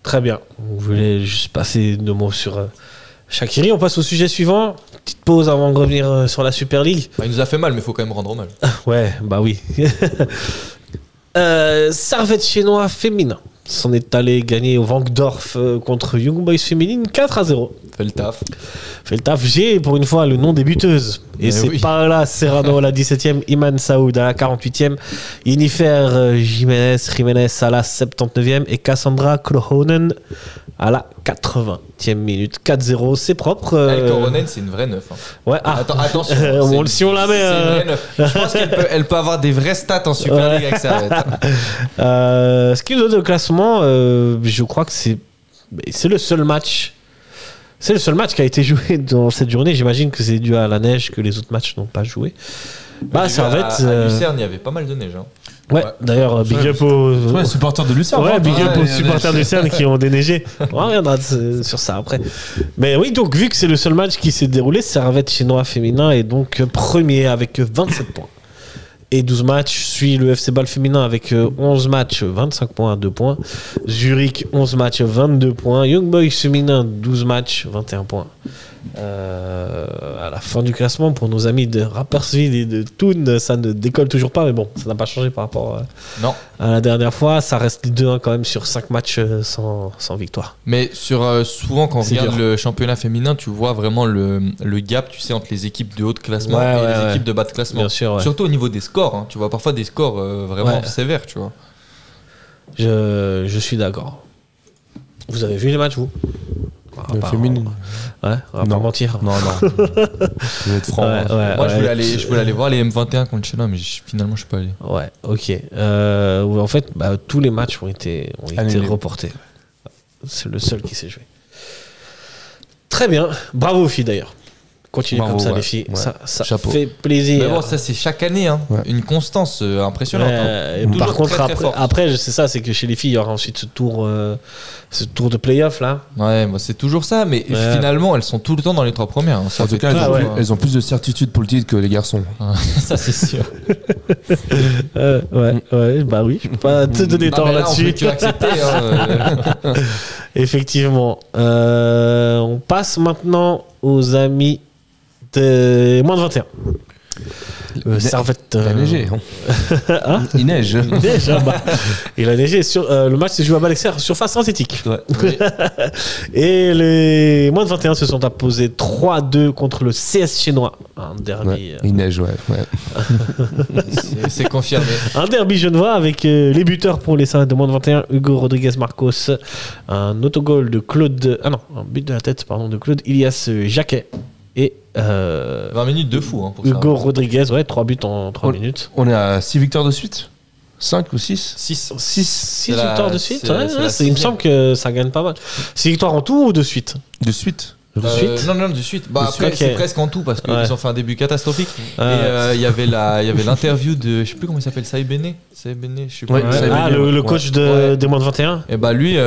Très bien. Vous voulez juste passer 2 mots sur Shaqiri, on passe au sujet suivant. Petite pause avant de revenir sur la Super League. Il nous a fait mal, mais il faut quand même rendre hommage. Ouais, oui. Servette chinois féminin s'en est allé gagner au Wankdorf contre Young Boys féminine 4-0. Fait le taf. J'ai pour une fois le nom des buteuses. Et c'est Paola Serrano à la 17e, Iman Saoud à la 48e, Jennifer Jiménez à la 79e et Cassandra Klohonen à la 80e minute. 4-0, c'est propre. Klohonen, c'est une vraie neuf. Hein. Ouais, attention. Si on la met. C'est une vraie neuf. Je pense qu'elle peut avoir des vraies stats en Super League avec Servette. Ce qui nous donne le classement, je crois que c'est le seul match. C'est le seul match qui a été joué dans cette journée. J'imagine que c'est dû à la neige, que les autres matchs n'ont pas joué. Servette. À Lucerne, il y avait pas mal de neige. Hein. Ouais, d'ailleurs, big up aux supporters de Lucerne. Ouais, big up aux supporters de Lucerne qui ont déneigé. On reviendra sur ça après. Mais oui, donc, vu que c'est le seul match qui s'est déroulé, Servette chinois féminin est donc premier avec 27 points. Et 12 matchs, suit le FC Bâle féminin avec 11 matchs, 25 points, 2 points. Zurich, 11 matchs, 22 points. Young Boys féminin, 12 matchs, 21 points. À la fin du classement, pour nos amis de Rapperswil et de Thun, ça ne décolle toujours pas, mais bon, ça n'a pas changé par rapport à la dernière fois. Ça reste 2-1 quand même sur 5 matchs sans victoire. Mais souvent, quand on regarde le championnat féminin, tu vois vraiment le gap, tu sais, entre les équipes de haut de classement et les équipes de bas de classement. Bien sûr, surtout au niveau des scores, hein. Tu vois parfois des scores vraiment sévères, tu vois. Je suis d'accord. Vous avez vu les matchs, vous? Féminine. Ouais, on va pas mentir. Non. Je vais être franc. Moi, je voulais aller voir les M21 contre Chela, mais finalement, je suis pas allé. Ouais, ok. En fait, tous les matchs ont été reportés. C'est le seul qui s'est joué. Très bien. Bravo aux filles, d'ailleurs. Continuez comme ça, les filles. Ça fait plaisir. Mais bon, ça, c'est chaque année. Hein. Une constance impressionnante. Par contre, après, c'est ça, c'est que chez les filles, il y aura ensuite ce tour de play-off, là. Ouais, c'est toujours ça. Mais finalement, elles sont tout le temps dans les 3 premières. Hein. En tout cas, elles ont plus de certitude pour le titre que les garçons. Ça, c'est sûr. Oui, je peux pas te donner tort là-dessus. Tu vas accepter. Hein. Effectivement. On passe maintenant aux amis de moins de 21. Servette. Il a neigé. Hein il neige. Il a neigé. Le match s'est joué à Balexer, surface synthétique. Ouais. Oui. Et les moins de 21 se sont imposés 3-2 contre le CS chinois. Un derby. Ouais, il neige, c'est confirmé. Un derby genevois avec les buteurs pour les Servettes de moins de 21. Hugo Rodriguez Marcos. Un autogol de Claude. Un but de la tête, de Claude Ilias Jacquet. Et 20 minutes de fou. Hein, pour Hugo Rodriguez, 3 buts en 3 minutes. On est à 6 victoires de suite 5 ou 6 6 victoires de suite. Il me semble que ça gagne pas mal. 6 victoires en tout ou de suite? De suite. De suite Non, de suite. Bah, après, c'est presque en tout parce qu'ils Ouais. ont fait un début catastrophique. Et il y avait l'interview de, je sais plus comment il s'appelle, Saïbene, je sais pas. Ouais, le coach des moins de 21. Et bah lui,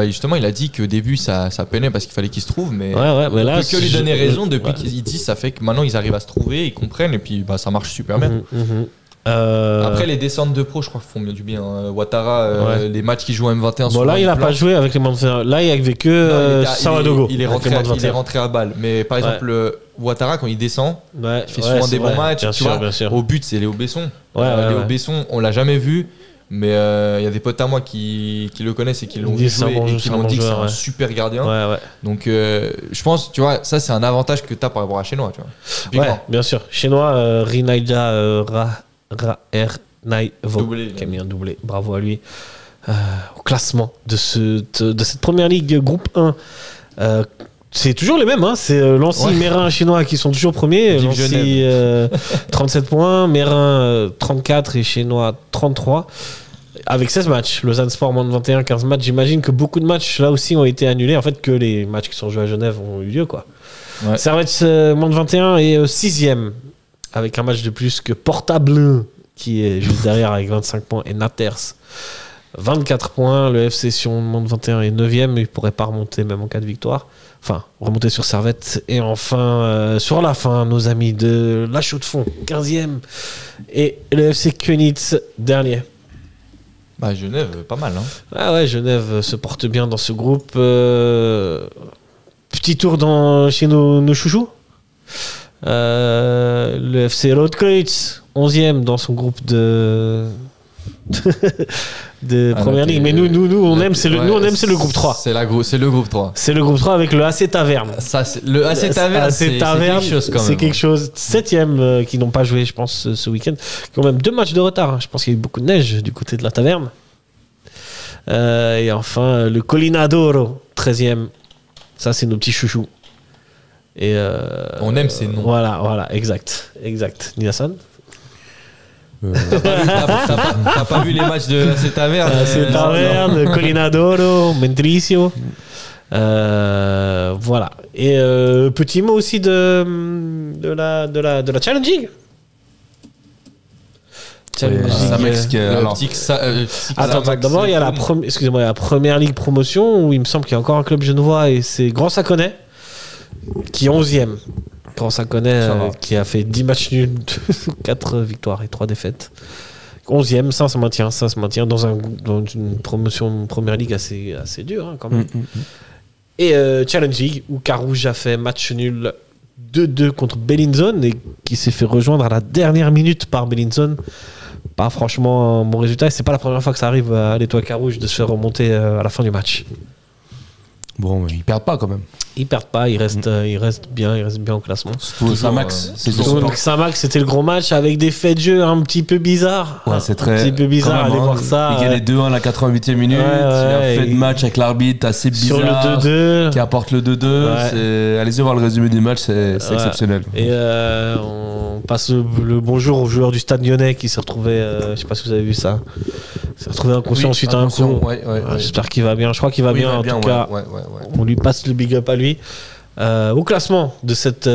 justement, il a dit qu'au début ça peinait parce qu'il fallait qu'il se trouve, mais mais là, on peut que lui donner raison depuis qu'ils disent, ça fait que maintenant ils arrivent à se trouver, ils comprennent et puis ça marche super bien. Après les descentes de pro, je crois qu'ils font bien du bien. Ouattara, les matchs qu'il joue en M21. Bon là, il a pas joué avec les moins de 21. Là, il y avait que Sawadogo. Il est rentré à balle. Mais par exemple, Ouattara, quand il descend, il fait souvent des bons matchs. Bien sûr. Au but, c'est Léo Besson. Léo Besson, on l'a jamais vu. Mais il y a des potes à moi qui le connaissent et qui l'ont vu jouer et qui m'ont dit que c'est un super gardien. Donc je pense, tu vois, ça c'est un avantage que tu as par rapport à Chenois. Tu vois. Ouais, bien sûr. Chenois, Rinaïja Naïvo, qui a mis un doublé. Bravo à lui. Au classement de cette première ligue, groupe 1. C'est toujours les mêmes, hein. C'est Lancy, Mérin, Chenois qui sont toujours premiers. Lancy 37 points, Mérin 34 et Chenois 33. Avec 16 matchs. Lausanne Sport, moins de 21, 15 matchs. J'imagine que beaucoup de matchs là aussi ont été annulés. En fait, que les matchs qui sont joués à Genève ont eu lieu, quoi. Ouais. Servette, moins de 21 et 6ème. Avec un match de plus que Portable, qui est juste derrière avec 25 points, et Naters 24 points. Le FC Sion moins de 21 est 9ème, mais il ne pourrait pas remonter même en cas de victoire. Enfin, remonter sur Servette. Et enfin, sur la fin, nos amis de La Chaux-de-Fonds, 15ème. Et le FC Königs, dernier. Bah, Genève, pas mal. Hein. Ah ouais, Genève se porte bien dans ce groupe. Petit tour chez nos chouchous. Le FC Rotkreuz 11ème dans son groupe de première ligue, mais nous on aime c'est le groupe 3. C'est le groupe 3. C'est le groupe 3 avec le AC Taverne. Le AC Taverne, c'est quelque chose quand même. C'est quelque chose. 7ème qui n'ont pas joué, je pense, ce week-end, qui ont même 2 matchs de retard. Hein. Je pense qu'il y a eu beaucoup de neige du côté de la Taverne. Et enfin le Colina d'Oro 13ème. Ça c'est nos petits chouchous. Et on aime ces noms. Voilà, exact. Nilassan. T'as pas vu les matchs de AC Taverne AC Taverne, Colina d'Oro, Mentricio. Voilà. Et petit mot aussi de la Challenge League. Attends, d'abord il y a la première ligue promotion où il me semble qu'il y a encore un club genevois et c'est Grand Saconnet qui est 11ème. Grand Saconnet qui a fait 10 matchs nuls, 4 victoires et 3 défaites. 11ème, ça se maintient dans une promotion première ligue assez dure hein, quand même. Et Challenge League où Carouge a fait match nul 2-2 contre Bellinzone et qui s'est fait rejoindre à la dernière minute par Bellinzone. Pas franchement un bon résultat et c'est pas la première fois que ça arrive à l'Étoile Carouge de se faire remonter à la fin du match. Bon, ils perdent pas quand même. Ils perdent pas, ils restent bien au classement. Saint-Max, Saint-Max, c'était le gros match avec des faits de jeu un petit peu bizarres. Ouais, c'est très. Un petit peu bizarre, allez voir ça. Il gagne 2-1 à la 88e minute. Il y a un fait de match avec l'arbitre assez bizarre. Sur le 2-2. Qui apporte le 2-2. Ouais. Allez-y voir le résumé du match, c'est exceptionnel. Et on passe le bonjour au joueur du Stade Lyonnais qui s'est retrouvé, je sais pas si vous avez vu ça. Il s'est retrouvé inconscient suite à un coup. J'espère qu'il va bien. Je crois qu'il va bien en tout cas. On lui passe le big up à lui. Au classement de cette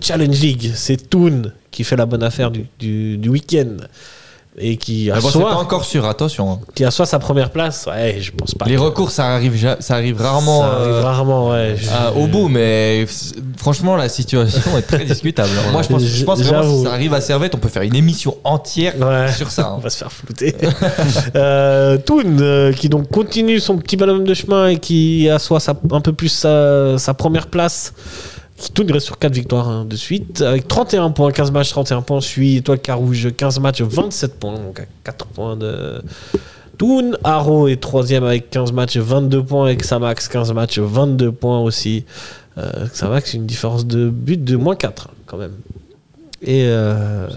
Challenge League, c'est Toon qui fait la bonne affaire du week-end et qui assoit. C'est pas encore sûr, attention. Hein. Qui assoit sa première place. Ouais, je pense pas. Les recours, ça arrive rarement. Ça arrive rarement, ouais. Au bout, mais franchement, la situation est très discutable. Moi, je pense vraiment que si ça arrive à Servette, on peut faire une émission entière sur ça. Hein. On va se faire flouter. Toon, qui donc continue son petit ballon de chemin et qui assoit un peu plus sa première place. Toon reste sur 4 victoires de suite avec 31 points, 15 matchs, 31 points. Suit Étoile Carouge, 15 matchs, 27 points, donc à 4 points de Toon. Haro est 3ème avec 15 matchs, 22 points avec Samax, 15 matchs, 22 points aussi. Samax, une différence de but de moins 4 quand même. Et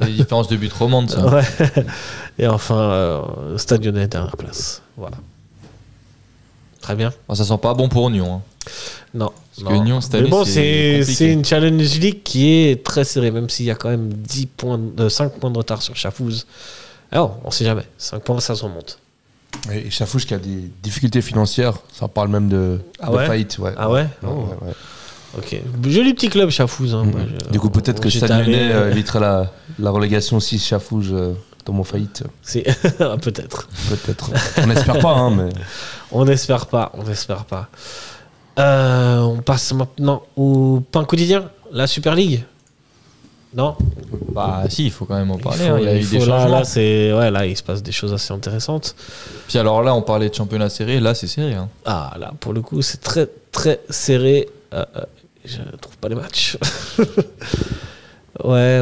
c'est une différence de but romande ça. Ouais. Et enfin, Stade Lyonnais dernière place. Voilà. Très bien. Ça sent pas bon pour Nyon. Hein. Non. Parce que Nyon, cette année, c'est une Challenge League qui est très serrée, même s'il y a quand même 5 points de retard sur Chafouz. Alors, on sait jamais. 5 points, ça se remonte. Et Chafouz qui a des difficultés financières, ça parle même de faillite. Ouais. Ah ouais, ouais. Ok. Joli petit club, Chafouz. Hein. Moi, Du coup, peut-être que j'étais Stade allé, Lyonnais évitera la relégation si Chafouge dans mon faillite. Peut-être. Peut-être. On n'espère pas, hein, mais. On n'espère pas. On passe maintenant au pain quotidien, la Super League. Non. Bah si, il faut quand même en parler. Il y a eu des là, changements. là, il se passe des choses assez intéressantes. Puis alors là, on parlait de championnat serré. Là, c'est serré. Hein. Ah, là, pour le coup, c'est très, très serré. Je trouve pas les matchs. Ouais.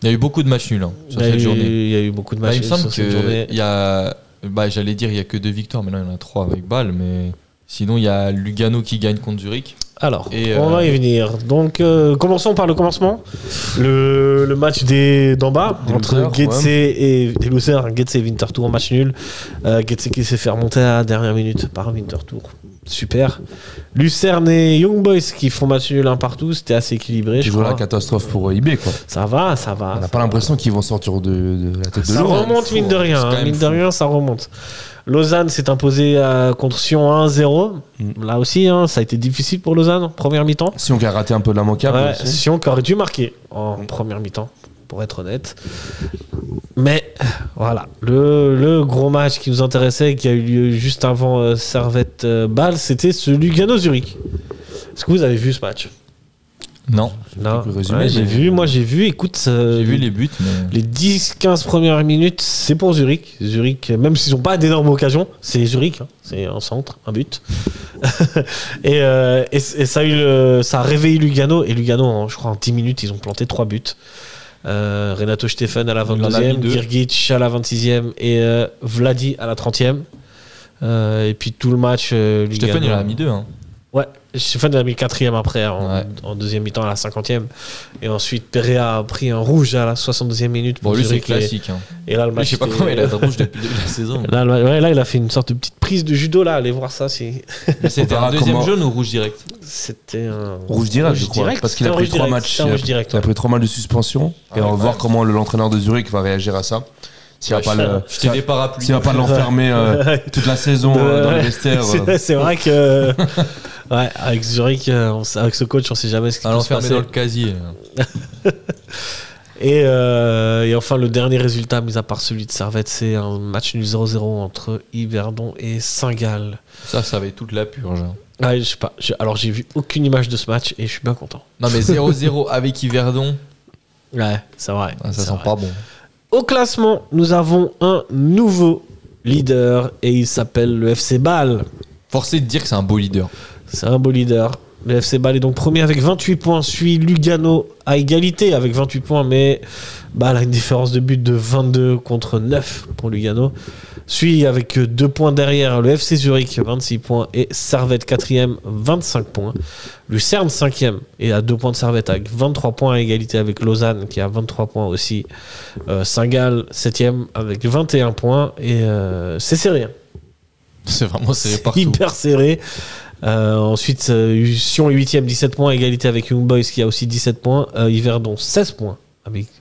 Il y a eu beaucoup de matchs nuls sur cette journée. Il y a eu beaucoup de matchs Il me nuls semble sur cette journée. qu'il y a... j'allais dire il y a que 2 victoires, mais là il y en a 3 avec Bâle. Mais sinon, il y a Lugano qui gagne contre Zurich. Alors, on va y venir. Donc, commençons par le commencement. Le match d'en bas, entre Getse et des losers. Getse et Winterthur en match nul. Getse qui s'est fait remonter à la dernière minute par Winterthur. Super. Lucerne et Young Boys qui font match nul un partout. C'était assez équilibré. Toujours la catastrophe pour IB, quoi. Ça va. On n'a pas l'impression qu'ils vont sortir de la tête de l'eau. Ça remonte, mine de rien. Mine de rien, ça remonte. Lausanne s'est imposé contre Sion 1-0. Là aussi, ça a été difficile pour Lausanne, première mi-temps. Sion qui a raté un peu de l'immanquable. Sion qui aurait dû marquer en première mi-temps, pour être honnête. Mais voilà, le gros match qui nous intéressait, qui a eu lieu juste avant Servette-Bâle, c'était ce Lugano-Zurich. Est-ce que vous avez vu ce match ? Non. J'ai vu. Écoute, j'ai vu les buts, mais... les 10-15 premières minutes, c'est pour Zurich. Zurich, même s'ils n'ont pas d'énormes occasions, c'est Zurich. C'est un centre, un but. et ça a réveillé Lugano. Et Lugano, je crois, en 10 minutes, ils ont planté 3 buts. Renato Steffen à la 22e, Girgic à la 26e et Vladi à la 30e. Et puis tout le match, Lugano. Steffen, il en a mis 2. Ouais, Stéphane a mis 4e après en deuxième mi-temps à la 50e. Et ensuite, Perea a pris un rouge à la 62e minute. Bon, lui, c'est classique. Et là, le match. Je sais pas comment il a de rouge depuis le début de la saison. Là, il a fait une sorte de petite prise de judo. Là, allez voir ça. C'était un deuxième jaune ou rouge direct ? C'était un rouge direct, je crois. Parce qu'il a pris 3 matchs. Il a pris 3 matchs de suspension. Et on va voir comment l'entraîneur de Zurich va réagir à ça. S'il va pas l'enfermer toute la saison dans le vestiaire. C'est vrai que. Ouais, avec Zurich, avec ce coach, on sait jamais ce qui peut se passer. Dans le casier. Et enfin, le dernier résultat, mis à part celui de Servette, c'est un match nul 0-0 entre Yverdon et Saint-Gall. Ça va être toute la purge. Ouais, je sais pas. Alors, j'ai vu aucune image de ce match et je suis bien content. Non, mais 0-0 avec Yverdon. Ouais, c'est vrai. Ça sent pas bon. Au classement, nous avons un nouveau leader et il s'appelle le FC Bâle. Forcé de dire que c'est un beau leader. C'est un beau leader. Le FC Bâle est donc premier avec 28 points, suit Lugano à égalité avec 28 points, mais Bâle a une différence de but de 22 contre 9 pour Lugano. Suit avec 2 points derrière le FC Zurich, 26 points, et Servette 4e, 25 points. Lucerne 5e et à 2 points de Servette avec 23 points à égalité avec Lausanne qui a 23 points aussi. Saint-Gall 7e avec 21 points et c'est serré. C'est vraiment serré partout. Hyper serré. Ensuite, Sion est 8e, 17 points, égalité avec Young Boys qui a aussi 17 points. Yverdon 16 points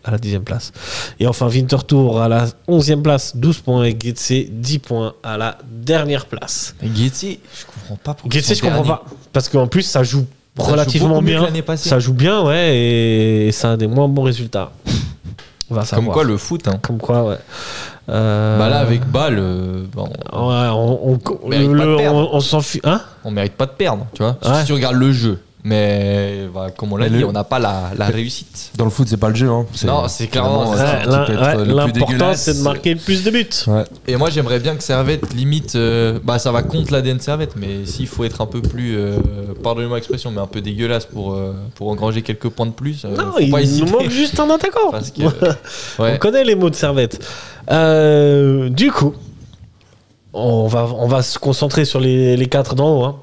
à la 10e place. Et enfin, Winterthur à la 11e place, 12 points. Et Getse 10 points à la dernière place. Et Getse, je comprends pas pourquoi. Getse, je comprends pas. Parce qu'en plus, ça joue relativement bien. Ça joue bien, ouais, et ça a des moins bons résultats. On va savoir. Comme quoi, le foot. Comme quoi, ouais. Là, avec Bâle, on s'en fiche. Hein, on mérite pas de perdre, tu vois. Ouais. Si tu regardes le jeu. Mais comme on l'a dit, on n'a pas la réussite. Dans le foot, c'est pas le jeu. Non, c'est clairement. L'important, c'est de marquer le plus de buts. Ouais. Et moi, j'aimerais bien que Servette limite. Ça va contre l'ADN Servette, mais s'il faut être un peu plus. Pardonnez-moi l'expression, mais un peu dégueulasse pour engranger quelques points de plus. Non, il nous manque juste un attaquant. Parce que, on connaît les mots de Servette. Du coup, on va se concentrer sur les 4 d'en haut. Hein.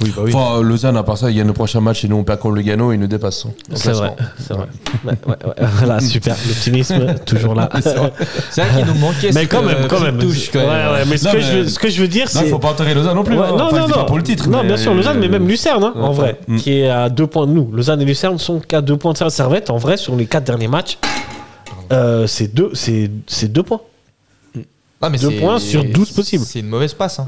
Oui, bah oui. Enfin, Lausanne, à part ça, il y a le prochain match et nous on perd contre Lugano et ils nous dépassent. C'est vrai. Ouais. Voilà, super. L'optimisme, toujours là. C'est vrai qu'il nous manquait. Mais quand même. Touche, quand même. Ouais, mais ce que je veux dire, c'est. Il faut pas enterrer Lausanne non plus. Non, pas pour le titre. Non, bien sûr, Lausanne, mais même Lucerne, en vrai, qui est à 2 points de nous. Lausanne et Lucerne sont qu'à 2 points de Servette. En vrai, sur les 4 derniers matchs, c'est 2 points. Ah, mais 2 points sur 12 possibles. C'est une mauvaise passe.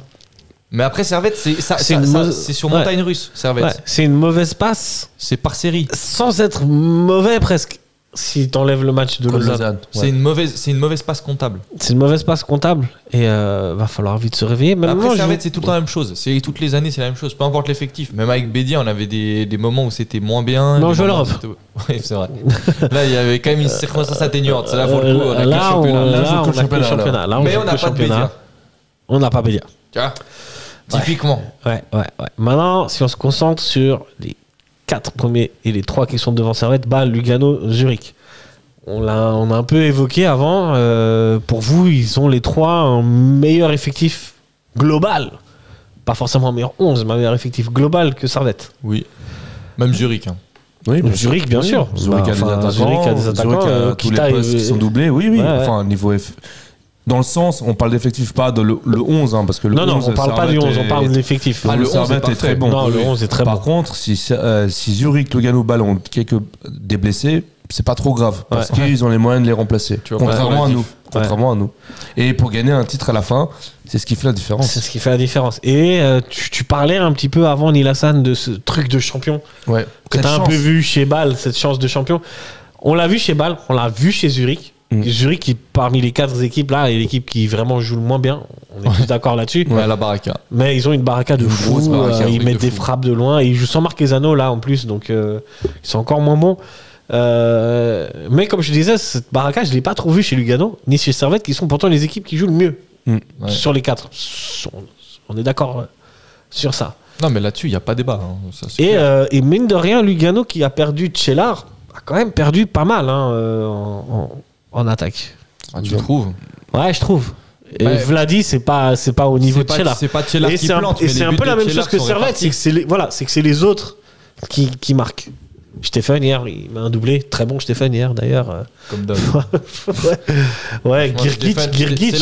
Mais après, Servette, c'est sur montagne russe, Servette. Ouais, c'est une mauvaise passe. C'est par série. Sans être mauvais presque. Si t'enlèves le match de Lausanne. C'est une mauvaise passe comptable. C'est une mauvaise passe comptable. Et va falloir vite se réveiller. Même après, Servette, c'est tout le temps la même chose. Toutes les années, c'est la même chose. Peu importe l'effectif. Même avec Bédia, on avait des moments où c'était moins bien. Non, je l'Europe. Oui, c'est vrai. Là, il y avait quand même une circonstance atténuante. Là, pour le coup, on a là, que le championnat. Là, on a que le championnat. Là, mais on n'a pas de Bédia. On n'a pas Bédia. Tu vois, typiquement. Ouais. Maintenant, si on se concentre sur les 4 premiers et les 3 qui sont devant Servette, Bâle, Lugano, Zurich. On a un peu évoqué avant. Pour vous, ils ont les 3 un meilleur effectif global. Pas forcément un meilleur 11, mais un meilleur effectif global que Servette. Oui. Même Zurich. Hein. Oui, Zurich, bien sûr. Zurich a des attaquants. Zurich a tous les postes qui sont doublés. Oui. Ouais. Enfin, niveau dans le sens, on parle d'effectif, pas de le 11, hein, parce que le 11... Non, on parle pas du 11, on parle de l'effectif. Le Servette est très bon. Non, le 11 est très bon. Par contre, si Zurich, Lugano, Bâle ont des blessés, c'est pas trop grave, parce qu'ils ont les moyens de les remplacer. Contrairement à nous. Et pour gagner un titre à la fin, c'est ce qui fait la différence. C'est ce qui fait la différence. Et tu parlais un petit peu avant, Nilassan, de ce truc de champion. Ouais. Que t'as un peu vu chez Bâle, cette chance de champion. On l'a vu chez Bâle, on l'a vu chez Zurich. Zurich, qui parmi les 4 équipes là, est l'équipe qui vraiment joue le moins bien. On est tous d'accord là-dessus. Ouais, la baraka. Mais ils ont une baraka de fou. Ils mettent des frappes de loin. Et ils jouent sans Marquezano là en plus. Donc ils sont encore moins bons. Mais comme je disais, cette baraka, je ne l'ai pas trop vue chez Lugano, ni chez Servette, qui sont pourtant les équipes qui jouent le mieux sur les 4. On est d'accord sur ça. Non, mais là-dessus, il n'y a pas débat. Hein. Ça, et mine de rien, Lugano, qui a perdu Tchellar, a quand même perdu pas mal en attaque. Ah, tu trouves? Ouais, je trouve. Et Vladi, c'est pas au niveau de Tchellar. C'est pas Tchellar qui plante. Et c'est un peu la même chose que Servette, c'est que c'est les autres qui marquent. Stéphane hier, il m'a un doublé. Très bon Stéphane hier d'ailleurs. Comme d'hab. Ouais, Girgic,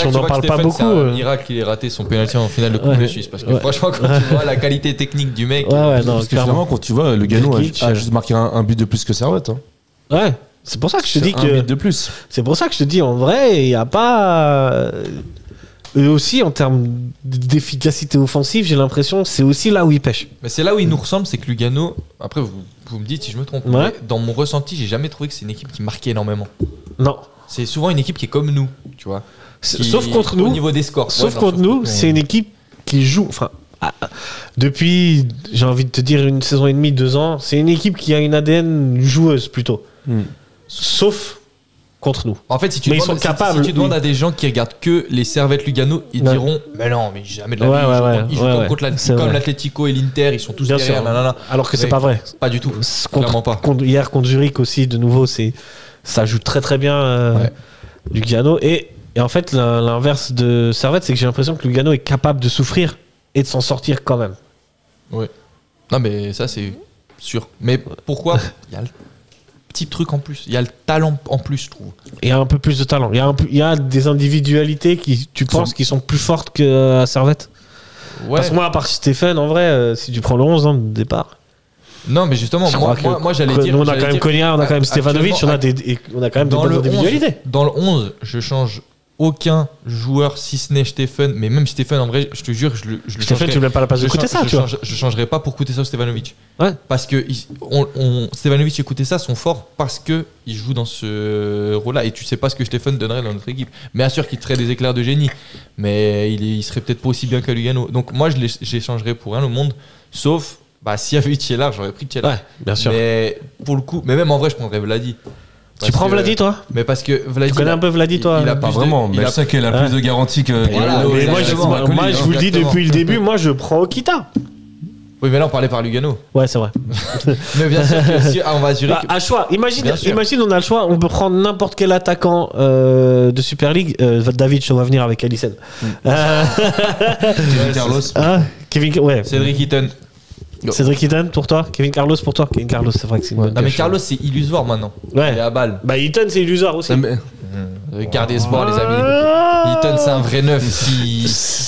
on n'en parle pas beaucoup. C'est un miracle qu'il ait raté son pénalty en finale de Coupe de Suisse. Parce que franchement, quand tu vois la qualité technique du mec. Non, parce que finalement, quand tu vois, Lugano a juste marqué un but de plus que Servette. Hein. Ouais, c'est pour ça que je te dis que. Un but de plus. C'est pour ça que je te dis, en vrai, il n'y a pas. Eux aussi, en termes d'efficacité offensive, j'ai l'impression c'est aussi là où ils pêchent. Mais c'est là où ils nous ressemblent, c'est que Lugano, après vous me dites si je me trompe, mais dans mon ressenti, j'ai jamais trouvé que c'est une équipe qui marquait énormément. Non. C'est souvent une équipe qui est comme nous, tu vois. Sauf contre nous. Au niveau des scores. Sauf contre nous, c'est une équipe qui joue. Enfin, depuis, j'ai envie de te dire, une saison et demie, 2 ans, c'est une équipe qui a une ADN joueuse plutôt. Sauf contre nous. En fait, si tu mais ils sont capables. Si tu demandes à des gens qui regardent que les Servette Lugano, ils diront mais non, mais jamais de la vie. Ils jouent comme l'Atlético et l'Inter, ils sont tous bien derrière. Sûr. Alors que c'est pas vrai. Pas du tout. Clairement pas. Hier contre Zurich aussi, de nouveau, ça joue très très bien Lugano. Et en fait, l'inverse de Servette, c'est que j'ai l'impression que Lugano est capable de souffrir et de s'en sortir quand même. Oui. Non, mais ça, c'est sûr. Mais pourquoi? Il y a le petit truc en plus. Il y a le talent en plus, je trouve. Il y a un peu plus de talent. Il y a des individualités qui, tu penses, qui sont plus fortes qu'à Servette? Ouais. Parce que moi, à part Stéphane, en vrai, si tu prends le 11 de départ. Non, mais justement, moi j'allais dire. Nous, on a quand même Konya, on a quand même Stefanovic, on a quand même des bonnes individualités. Dans le 11, je change aucun joueur si ce n'est Stéphane, mais même Stéphane, en vrai, je te jure, je le Stéphane, tu ne veux pas la place de Kutesa, tu vois. Je changerais pas pour Kutesa ou Stefanovic. Ouais. Parce que Stefanovic et Kutesa sont forts parce qu'ils jouent dans ce rôle-là. Et tu sais pas ce que Stéphane donnerait dans notre équipe. Bien sûr qu'il ferait des éclairs de génie, mais il serait peut-être pas aussi bien qu'à Lugano. Donc moi, je l'échangerais pour rien au monde, sauf s'il y avait eu Tchellar, j'aurais pris Tchellar. Ouais, bien sûr. Mais pour le coup, mais même en vrai, je prendrais Vladi. Tu prends Vladi, toi? Mais parce que Vladi. Tu connais un peu Vladi, toi? Il a pas vraiment, mais je sais qu'elle a plus de garantie que. Mais moi, je vous le dis depuis le début, moi, je prends Okita. Oui, mais là, on parlait par Lugano. Ouais, c'est vrai. Mais bien sûr que si on va à Zurich. À choix. Imagine, on a le choix, on peut prendre n'importe quel attaquant de Super League. David, on va venir avec Allison. Kevin Carlos. Ouais. Cédric Eaton. Cédric Eaton pour toi, Kevin Carlos pour toi. Kevin Carlos, c'est vrai que c'est une bonne. Non, mais Carlos, c'est illusoire maintenant. Ouais. Il est à balle. Eaton, c'est illusoire aussi. Regardez espoir, les amis. Eaton, c'est un vrai neuf.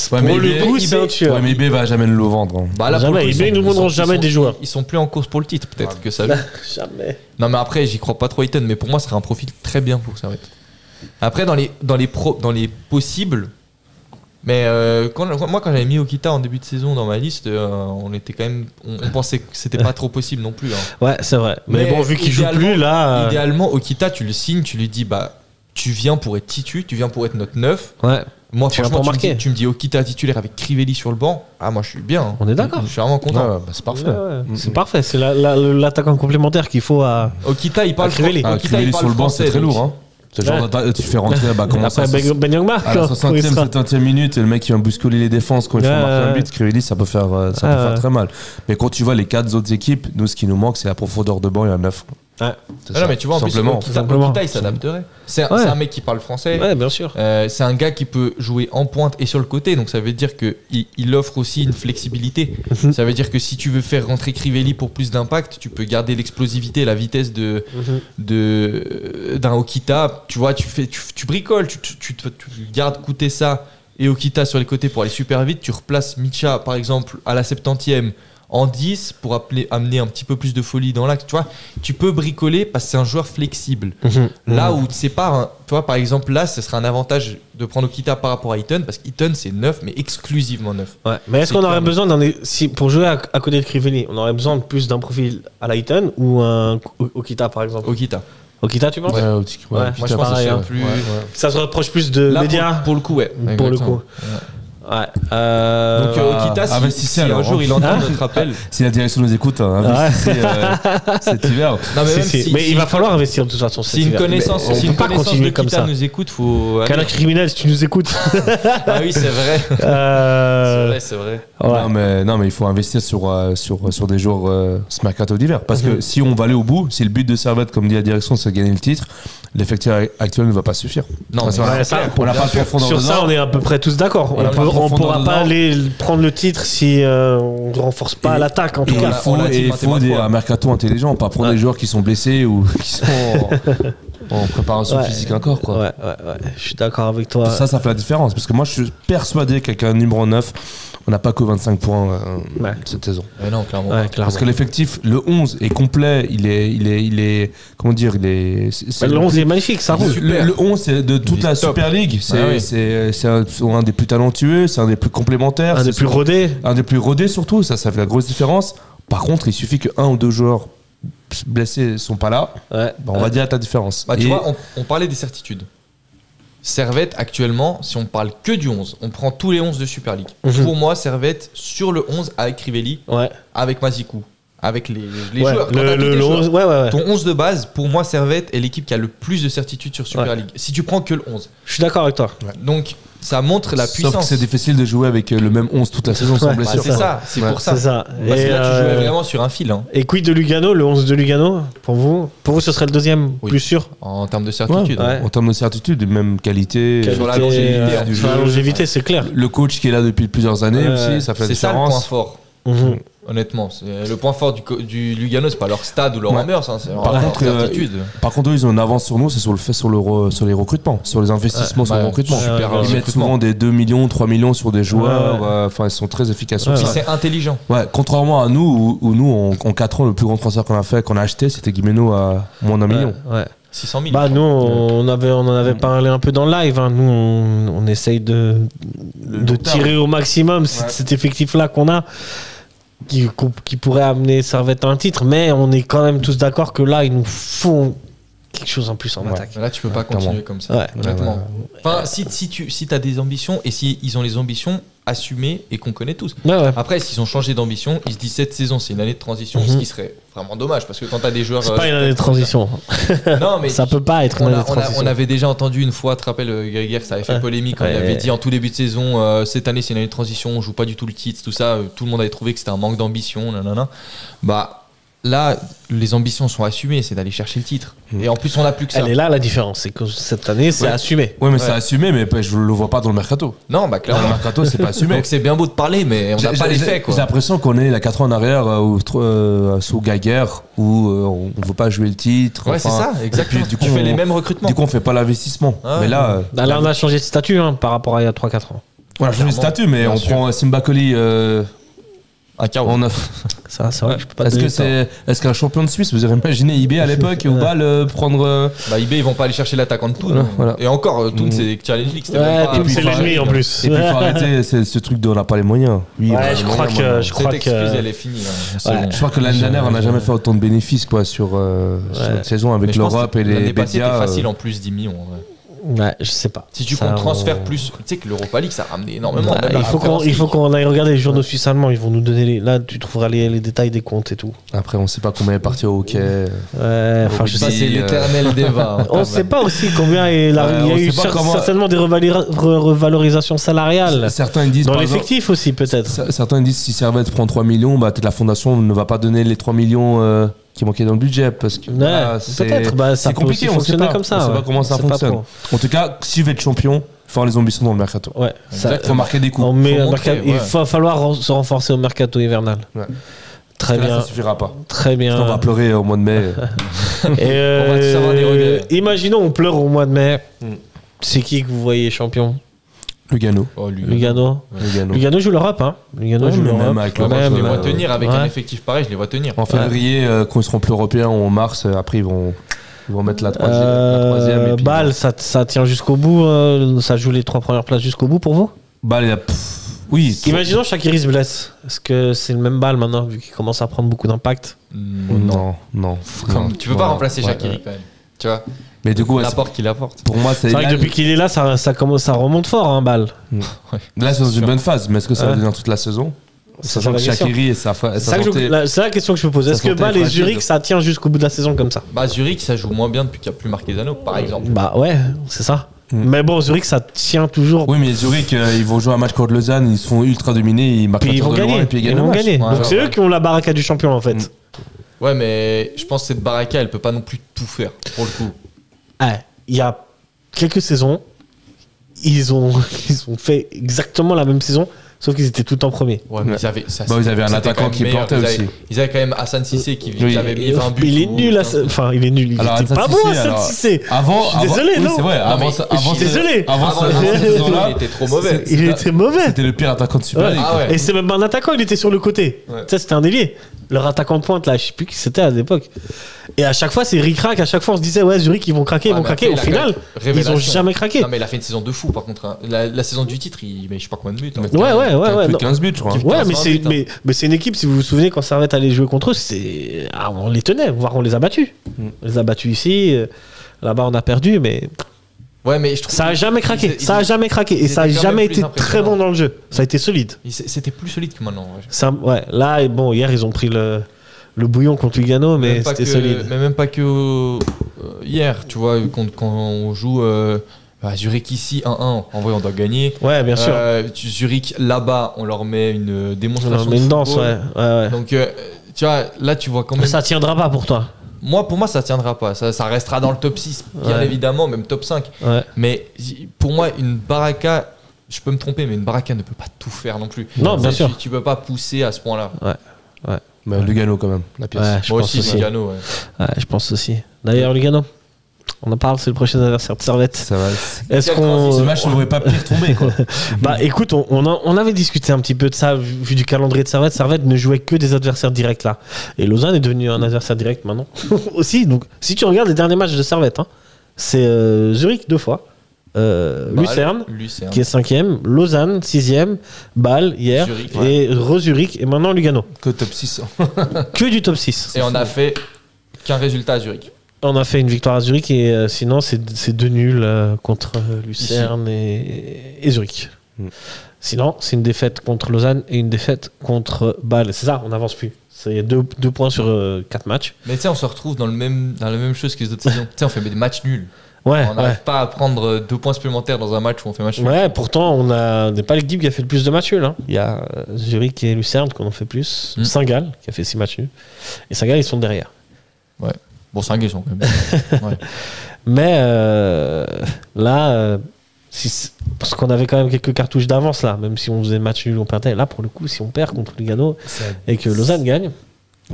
Pour le coup, c'est un tueur. Ouais, mais eBay va jamais le vendre. Là, jamais. eBay nous montreront jamais des joueurs. Ils sont plus en course pour le titre, peut-être que ça. Jamais. Non, mais après, j'y crois pas trop Eaton, mais pour moi, ce serait un profil très bien pour Servette. Après, dans les possibles, Mais moi, quand j'avais mis Okita en début de saison dans ma liste, on était quand même, on pensait que c'était pas trop possible non plus. Hein. Ouais, c'est vrai. Mais bon, vu qu'il joue plus là. Idéalement, Okita, tu le signes, tu lui dis, bah, tu viens pour être titu, tu viens pour être notre 9. Ouais. Moi, franchement, tu me dis Okita titulaire avec Crivelli sur le banc. Ah, moi, je suis bien. Hein. On est d'accord. Je suis vraiment content. Ouais, bah, c'est parfait. Ouais. C'est parfait. C'est l'attaquant complémentaire qu'il faut à. Okita, il parle Crivelli. Crivelli sur le banc, c'est très lourd. Hein. C'est genre, tu fais rentrer, comment après ça Ben Yangma, à la 60e, 70e minute, et le mec qui vient bousculer les défenses quand il faut marquer un but, Crivelli, ça peut faire très mal. Mais quand tu vois les 4 autres équipes, nous, ce qui nous manque, c'est la profondeur de banc et un 9. Ouais. Non, mais tu vois, en plus, Okita, il s'adapterait. C'est un mec qui parle français. Ouais, bien sûr. C'est un gars qui peut jouer en pointe et sur le côté, donc ça veut dire qu'il offre aussi une flexibilité. Ça veut dire que si tu veux faire rentrer Crivelli pour plus d'impact, tu peux garder l'explosivité et la vitesse d'un Okita. Tu vois, tu bricoles, tu gardes Koutessa et Okita sur les côtés pour aller super vite. Tu replaces Micha, par exemple, à la 70e. En 10 pour amener un petit peu plus de folie dans l'axe, tu vois, tu peux bricoler parce que c'est un joueur flexible. Là où c'est pas, tu vois, par exemple, là, ce serait un avantage de prendre Okita par rapport à Eaton parce qu'Eaton c'est 9, mais exclusivement 9. Ouais. Mais est-ce qu'on aurait besoin pour jouer à côté de Crivelli, on aurait besoin de plus d'un profil à la Eaton ou un Okita par exemple? Okita, tu penses? Ouais, moi je pense que c'est plus. Ça se rapproche plus de Média. Pour le coup, ouais. Pour le coup. Ouais. Donc Okita, si un jour il entend notre appel, si la direction nous écoute, investissez cet hiver. Non, mais il va falloir investir de toute façon. Si une connaissance de Okita nous écoute, faut. Canal criminel, si tu nous écoutes. Ah oui, c'est vrai. C'est vrai. Ouais. Non, mais il faut investir sur des joueurs ce mercato d'hiver. Parce que si on va aller au bout, si le but de Servette, comme dit la direction, c'est de gagner le titre, l'effectif actuel ne va pas suffire. Non, on n'a pas de profondeur. Sur ça, on est à peu près tous d'accord. On ne pourra pas aller prendre le titre si on ne renforce pas l'attaque en tout cas. Il faut un mercato intelligent, pas prendre des joueurs qui sont blessés ou qui sont en préparation physique encore. Quoi. Ouais, je suis d'accord avec toi. Ça fait la différence. Parce que moi, je suis persuadé qu'avec un numéro 9, on n'a pas que 25 points cette saison. Non, clairement. Parce que l'effectif, le 11 est complet. Il est comment dire, le 11 est magnifique, ça roule. Le 11, c'est de toute la Super League. C'est un des plus talentueux, c'est un des plus complémentaires. Un des plus rodés. Un des plus rodés surtout, ça fait la grosse différence. Par contre, il suffit que 1 ou 2 joueurs blessés sont pas là. On va dire ta différence. Tu vois, on parlait des certitudes. Servette, actuellement, si on parle que du 11, on prend tous les 11 de Super League. Pour moi, Servette, sur le 11, avec Crivelli, avec Mazikou, avec les joueurs. Ton 11 de base, pour moi, Servette est l'équipe qui a le plus de certitude sur Super League. Si tu prends que le 11. Je suis d'accord avec toi. Donc, ça montre la puissance. Sauf que c'est difficile de jouer avec le même 11 toute la saison sans blessure. C'est ça, c'est pour ça. Parce que là, tu jouais vraiment sur un fil. Et quid de Lugano, le 11 de Lugano, pour vous, ce serait le deuxième, plus sûr en termes de certitude. En termes de certitude, même qualité. Sur la longévité. Sur la longévité, c'est clair. Le coach qui est là depuis plusieurs années aussi, ça fait la différence. C'est ça le point fort. Honnêtement, le point fort du Lugano, c'est pas leur stade ou leur ambiance, c'est leur certitude. Par contre, ils ont une avance sur nous, c'est sur les recrutements, sur les investissements sur les recrutements. Ils mettent souvent des 2 millions, 3 millions sur des joueurs. Enfin, ils sont très efficaces sur ça. C'est intelligent. Contrairement à nous, où nous, en 4 ans, le plus grand transfert qu'on a acheté, c'était Guimeno à moins d'1 million. 600 000. Nous, on en avait parlé un peu dans le live. Nous, on essaye de tirer au maximum cet effectif-là qu'on a. Qui pourrait amener Servette à un titre, mais on est quand même tous d'accord que là, il nous faut quelque chose en plus en attaque. Là, tu peux pas continuer comme ça, honnêtement. Enfin, si tu as des ambitions, et si ils ont les ambitions assumées et qu'on connaît tous. Après, s'ils ont changé d'ambition, ils se disent cette saison, c'est une année de transition, ce qui serait vraiment dommage, parce que quand tu as des joueurs... C'est pas une année de transition. Non, mais ça peut pas être une année de transition. On avait déjà entendu une fois, tu te rappelles, Grégoire, ça avait fait polémique quand il avait dit en tout début de saison, cette année c'est une année de transition, on joue pas du tout le titre, tout ça, tout le monde avait trouvé que c'était un manque d'ambition, là, les ambitions sont assumées, c'est d'aller chercher le titre. Et en plus, on n'a plus que ça. Elle est là la différence, c'est que cette année, c'est assumé. Oui, mais c'est assumé, mais je le vois pas dans le mercato. Non, clairement. Dans le mercato, c'est pas assumé. Donc c'est bien beau de parler, mais on n'a pas les faits. J'ai l'impression qu'on est la 4 ans en arrière sous Geiger, où on ne veut pas jouer le titre. Ouais, c'est ça, exactement. Du coup, tu fais les mêmes recrutements. Du coup, on fait pas l'investissement. Mais là, on a changé de statut par rapport à il y a 3-4 ans. On a changé de statut, mais on prend Simbakoli. Un carreau. En 9. Ça, c'est vrai que je peux pas Est-ce donner que le temps. est-ce qu'un champion de Suisse, vous avez imaginé eBay à l'époque ou Bâle prendre. Bah, eBay, ils vont pas aller chercher l'attaquant de Toon. Voilà, voilà. Et encore, Toon, c'est Challenge League. C'était Ouais, même pas- Toon, c'est faut l'ennemi en plus. Et puis faut arrêter ce truc de on n'a pas les moyens. Oui, on a Ouais, les je moyens, crois que. maintenant. Je crois Cette excuse, que. elle est finie. Là. Ouais. Je crois que l'année dernière, on n'a jamais fait autant de bénéfices quoi, sur une saison Mais avec je pense l'Europe que et les l'année passée, médias. c'était facile en plus 10 millions. En vrai. Ouais, je sais pas. Si tu Ça, comptes transfert on- plus, tu sais que l'Europa League ça a ramené énormément. Ouais, même la il faut Conference qu'on aille regarder les journaux suisses allemands. Ils vont nous donner là, tu trouveras les détails des comptes et tout. Après, on sait pas combien est parti au hockey. Ouais, enfin, je League. Ça sais. c'est l'éternel débat. hein, On quand sait même. pas aussi combien il y a on eu sait pas comment- certainement des revalorisations salariales. Certains ils disent Dans par exemple- l'effectif aussi, peut-être. Certains disent si Servette prend 3 millions, bah peut-être la fondation ne va pas donner les 3 millions qui manquaient dans le budget parce que Ouais, voilà, c'est peut-être. Bah, ça c'est peut compliqué, aussi on sait fonctionner pas. comme ça. On sait ouais. pas comment ça On sait pas fonctionne. trop. En tout cas, si je vais être champion, il faut avoir les ambitions dans le mercato. Ouais. Ça, Il faut marquer des coups. on met Faut un montrer, mercato- Il ouais. va falloir se renforcer au mercato hivernal. Ouais. Très Parce que là, bien. ça suffira pas. Très bien. On va pleurer au mois de mai. Et On va tous avoir des regrets. imaginons, on pleure au mois de mai. Mm. C'est qui que vous voyez champion? Lugano. Oh, lui. Lugano. Lugano joue l'Europe, hein. Lugano Ouais, joue mais l'Europe. même avec Ouais, moi, je les vois Ouais. tenir avec Ouais. un effectif pareil, je les vois tenir. En février, quand ils seront plus européens, ou en mars, après ils vont mettre la troisième. Et puis Bâle, ça tient jusqu'au bout. Ça joue les 3 premières places jusqu'au bout pour vous? Bâle, il y a. Oui. Imaginons Shaqiri se blesse. Est-ce que c'est le même Bâle maintenant, vu qu'il commence à prendre beaucoup d'impact? Non, non. Comme, tu peux pas Ouais, remplacer ouais, Shaqiri ouais. quand même. Tu vois, Mais du coup, ouais, l'apport qu'il apporte. pour moi, c'est. C'est vrai que Là, depuis qu'il est là, ça remonte fort, hein, Bâle. là, c'est dans une bonne phase, mais est-ce que ça va Ouais. devenir toute la saison? C'est Sachant la que question. Shaqiri et sa C'est la question que je me pose. ça Est-ce que sentait Bâle et fragile. Zurich, ça tient jusqu'au bout de la saison comme ça? Bah, Zurich, ça joue moins bien depuis qu'il n'y a plus Marquezano, par exemple. Bah ouais, c'est ça. Mm. Mais bon, Zurich, ça tient toujours. Oui, mais Zurich, ils vont jouer un match contre Lausanne, ils se font ultra dominer, ils marquent Puis un ils tir vont de loin gagner. et puis ils Ils gagnent le vont match. gagner. Ouais, Donc ouais, c'est ouais. eux qui ont la baraka du champion en fait. Mm. Ouais, mais je pense que cette baraka, elle peut pas non plus tout faire, pour le coup. Ouais, il y a quelques saisons, ils ont fait exactement la même saison, sauf qu'ils étaient tout en premier. Ouais, mais Ouais. ils avaient, ça, Bah, ils avaient un c'était attaquant quand même qui meilleur. portait aussi. Ils avaient quand même Hassan Cissé qui Oui. avait mis 20 buts. Il est ou nul, 15. enfin il est nul, il Alors, était pas Hassan bon Cissé, Hassan alors, Cissé. Avant, Je suis désolé, oui, non. c'est vrai. Non, Avant, mais avant, je suis désolé. Avant, Avant ce- la avant cette saison, saison-là, il était trop mauvais. Il était mauvais. c'était le pire attaquant de Super Ouais. League. Ah ouais. Et c'est même pas un attaquant, il était sur le côté. Ouais. Tu sais, c'était un délier. Leur attaquant de pointe, là, je sais plus qui c'était à l'époque. Et à chaque fois, c'est ric-rac. À chaque fois, on se disait, ouais, Zurich, ils vont craquer, ils Ouais, vont mais craquer. après, Au il a final, quand même ils ont révélation. jamais craqué. Non, mais il a fait une saison de fou par contre. hein. La saison du titre, il met je sais pas combien de buts. hein. Ouais. Plus non. de 15 buts, je crois. Ouais, 15 mais c'est, buts, hein. mais c'est une équipe, si vous vous souvenez, quand Servette allait jouer contre eux, c'est... Ah, on les tenait, voire on les a battus. On les a battus ici, là-bas on a perdu, mais Ouais, mais je trouve ça a jamais craqué. ils- Ça a jamais craqué. Et ils ça a étaient quand jamais même plus été très bon impressionnants. dans le jeu. Ça a été solide. C'était plus solide que maintenant. ouais. Ça, ouais, là, et bon, hier, ils ont pris le bouillon contre Lugano, mais Même pas c'était que- solide. Mais même pas que hier, tu vois, quand on joue Zurich ici 1-1, en vrai on doit gagner. Ouais, bien sûr. Zurich là-bas, on leur met une On démonstration. leur met de une danse, football. ouais. Donc tu vois, là tu vois quand Mais même. ça tiendra pas pour toi. Pour moi, ça tiendra pas. Ça restera dans le top 6, bien Ouais. évidemment, même top 5. Ouais. Mais pour moi, une baraka, je peux me tromper, mais une baraka ne peut pas tout faire non plus. Non, bien sûr. Tu peux pas pousser à ce point-là. Mais Lugano, quand même, la pièce. Ouais, je Moi pense aussi, aussi. Lugano, ouais. Ouais, je pense aussi. D'ailleurs, Lugano, on en parle, c'est le prochain adversaire de Servette. Ça va. Est-ce Quelle Ce qu'on. match ne devrait pas pire tomber, quoi. Bah écoute, on avait discuté un petit peu de ça, vu du calendrier de Servette. Servette ne jouait que des adversaires directs là. Et Lausanne est devenu un adversaire direct maintenant. Aussi, donc si tu regardes les derniers matchs de Servette, hein, c'est Zurich 2 fois, Lucerne, qui est 5ème, Lausanne 6ème, Bâle hier, Zurich, et Zurich, et maintenant Lugano. Que top 6. Que du top 6. Et on a fait qu'un résultat à Zurich. On a fait une victoire à Zurich et sinon c'est 2 nuls contre Lucerne et Zurich. Mm. Sinon, c'est une défaite contre Lausanne et une défaite contre Bâle. C'est ça, on n'avance plus. C'est 2 points sur 4 matchs. Mais tu sais, on se retrouve dans la même chose que les autres saisons. Tu sais, on fait des matchs nuls. Ouais, On n'arrive pas à prendre 2 points supplémentaires dans un match où on fait match nul. Ouais, pourtant, on n'est pas l'équipe qui a fait le plus de matchs nuls. Hein. Il y a Zurich et Lucerne qui en ont fait plus. Mm. Saint-Gall qui a fait 6 matchs nuls. Et Saint-Gall, ils sont derrière. Bon, c'est un guet, quand même. Ouais. Mais là, parce qu'on avait quand même quelques cartouches d'avance là, même si on faisait match nul, on perdait. Là, pour le coup, si on perd contre Lugano et que Lausanne gagne,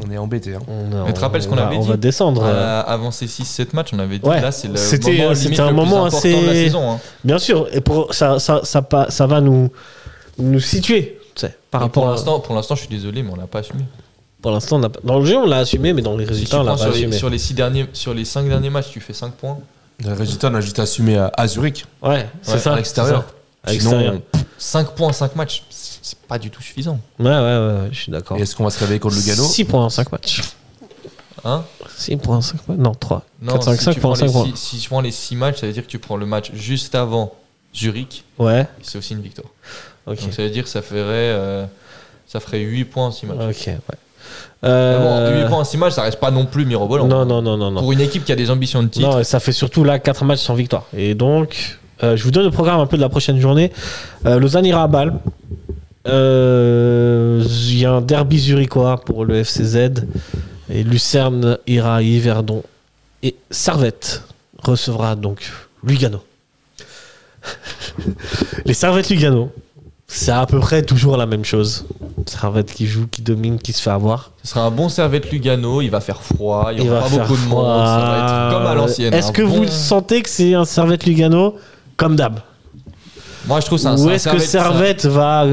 On est embêté. Hein. Mais tu te rappelles ce qu'on avait on dit va descendre. Avant ces 6-7 matchs, on avait dit Ouais. là, c'est le C'était- moment, c'était limite, un le plus moment important assez- de la saison. Hein. Bien sûr, et ça va nous situer Tu sais, par Et rapport pour l'instant, je suis désolé, mais on l'a pas assumé. Pour l'instant, dans le jeu, on l'a assumé, mais dans les résultats, on l'a pas assumé. Sur les 5 derniers matchs, tu fais 5 points. Le résultat, on a juste assumé à Zurich. Ouais, c'est ça. À l'extérieur. À l'extérieur. 5 points en 5 matchs, c'est pas du tout suffisant. Ouais, je suis d'accord. Et est-ce qu'on va se réveiller contre Lugano? 6 points en 5 matchs. Hein? 6 points en 5 matchs? Non, 3. Non, 4, 5, 5 points en 5 points. Si tu prends les 6 matchs, ça veut dire que tu prends le match juste avant Zurich. Ouais. C'est aussi une victoire. Ok. Donc ça veut dire que ça ferait 8 points en 6 matchs. Ok, ouais. Mais bon, 8 points en 6 matchs, ça reste pas non plus mirobolant. Non. Pour une équipe qui a des ambitions de titre. Non, ça fait surtout là 4 matchs sans victoire. Et donc, je vous donne le programme un peu de la prochaine journée. Lausanne ira à Bâle. Il y a un derby zurichois pour le FCZ. Et Lucerne ira à Yverdon. Et Servette recevra donc Lugano. Les Servettes Lugano, c'est à peu près toujours la même chose. Servette qui joue, qui domine, qui se fait avoir. Ce sera un bon Servette Lugano, il va faire froid, il n'y aura pas beaucoup de monde, ça va être comme à l'ancienne. Est-ce que vous sentez que c'est un Servette Lugano comme d'hab? Moi je trouve ça un Ou est-ce que Servette va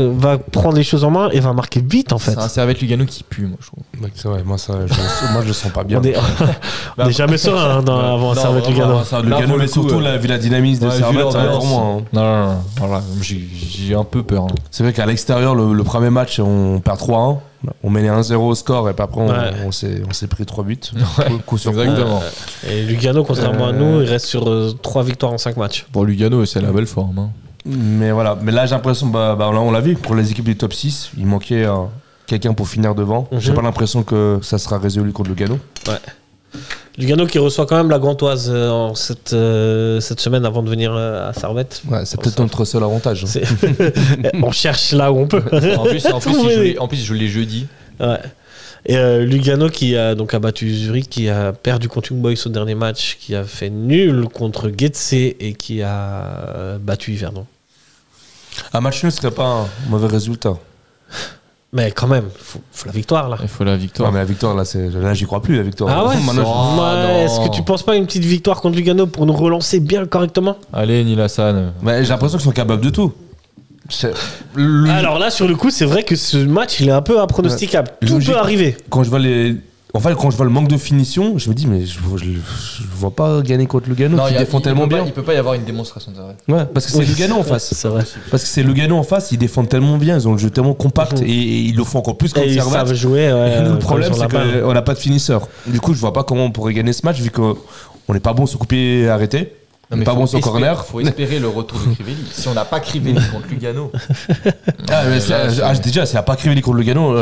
prendre les choses en main et va marquer vite en fait? C'est un Servette Lugano qui pue, moi je trouve. C'est vrai, moi je le sens pas bien. On est jamais serein avant un Servette Lugano. Lugano, mais surtout vu la dynamisme de Servette, pour moi. Non, voilà, j'ai un peu peur. C'est vrai qu'à l'extérieur, le premier match, on perd 3-1. On menait 1-0 au score et puis après on s'est pris 3 buts. Coup sur exactement. Et Lugano, contrairement à nous, il reste sur 3 victoires en 5 matchs. Pour Lugano, c'est la belle forme. Hein. Mais voilà, mais là j'ai l'impression, on l'a vu, pour les équipes du top 6, il manquait quelqu'un pour finir devant. J'ai pas l'impression que ça sera résolu contre Lugano. Ouais. Lugano qui reçoit quand même la Gantoise cette semaine avant de venir à Servette. Ouais, c'est peut-être notre seul avantage. On cherche là où on peut. En plus, il joue les jeudis. Ouais. Et Lugano qui a donc battu Zurich, qui a perdu contre Young Boys au dernier match, qui a fait nul contre Getse et qui a battu Yverdon. Un match nul serait pas un mauvais résultat. Mais quand même, faut la victoire là. Il faut la victoire. Ouais, mais la victoire là, j'y crois plus la victoire. Ah ouais. Est-ce que tu penses pas une petite victoire contre Lugano pour nous relancer bien correctement? Allez, Nilassan. Mais j'ai l'impression qu'ils sont capables de tout. Alors là, sur le coup, c'est vrai que ce match, il est un peu impronosticable. Tout peut arriver. Quand je vois quand je vois le manque de finition, je me dis mais je vois pas gagner contre Lugano qui défend tellement bien. Il peut pas y avoir une démonstration de ça. Ouais, parce que c'est Lugano en face. C'est vrai. Parce que c'est Lugano en face, ils défendent tellement bien, ils ont le jeu tellement compact et ils le font encore plus contre Servette. Ils savent jouer. Ouais, et nous, le problème, c'est qu'on n'a pas de finisseur. Du coup, je vois pas comment on pourrait gagner ce match vu qu'on n'est pas bon sur couper arrêté. On n'est pas bon sur corner. Il faut espérer le retour de Crivelli. Si on n'a pas Crivelli contre Lugano. Déjà, s'il n'y a pas Crivelli contre Lugano,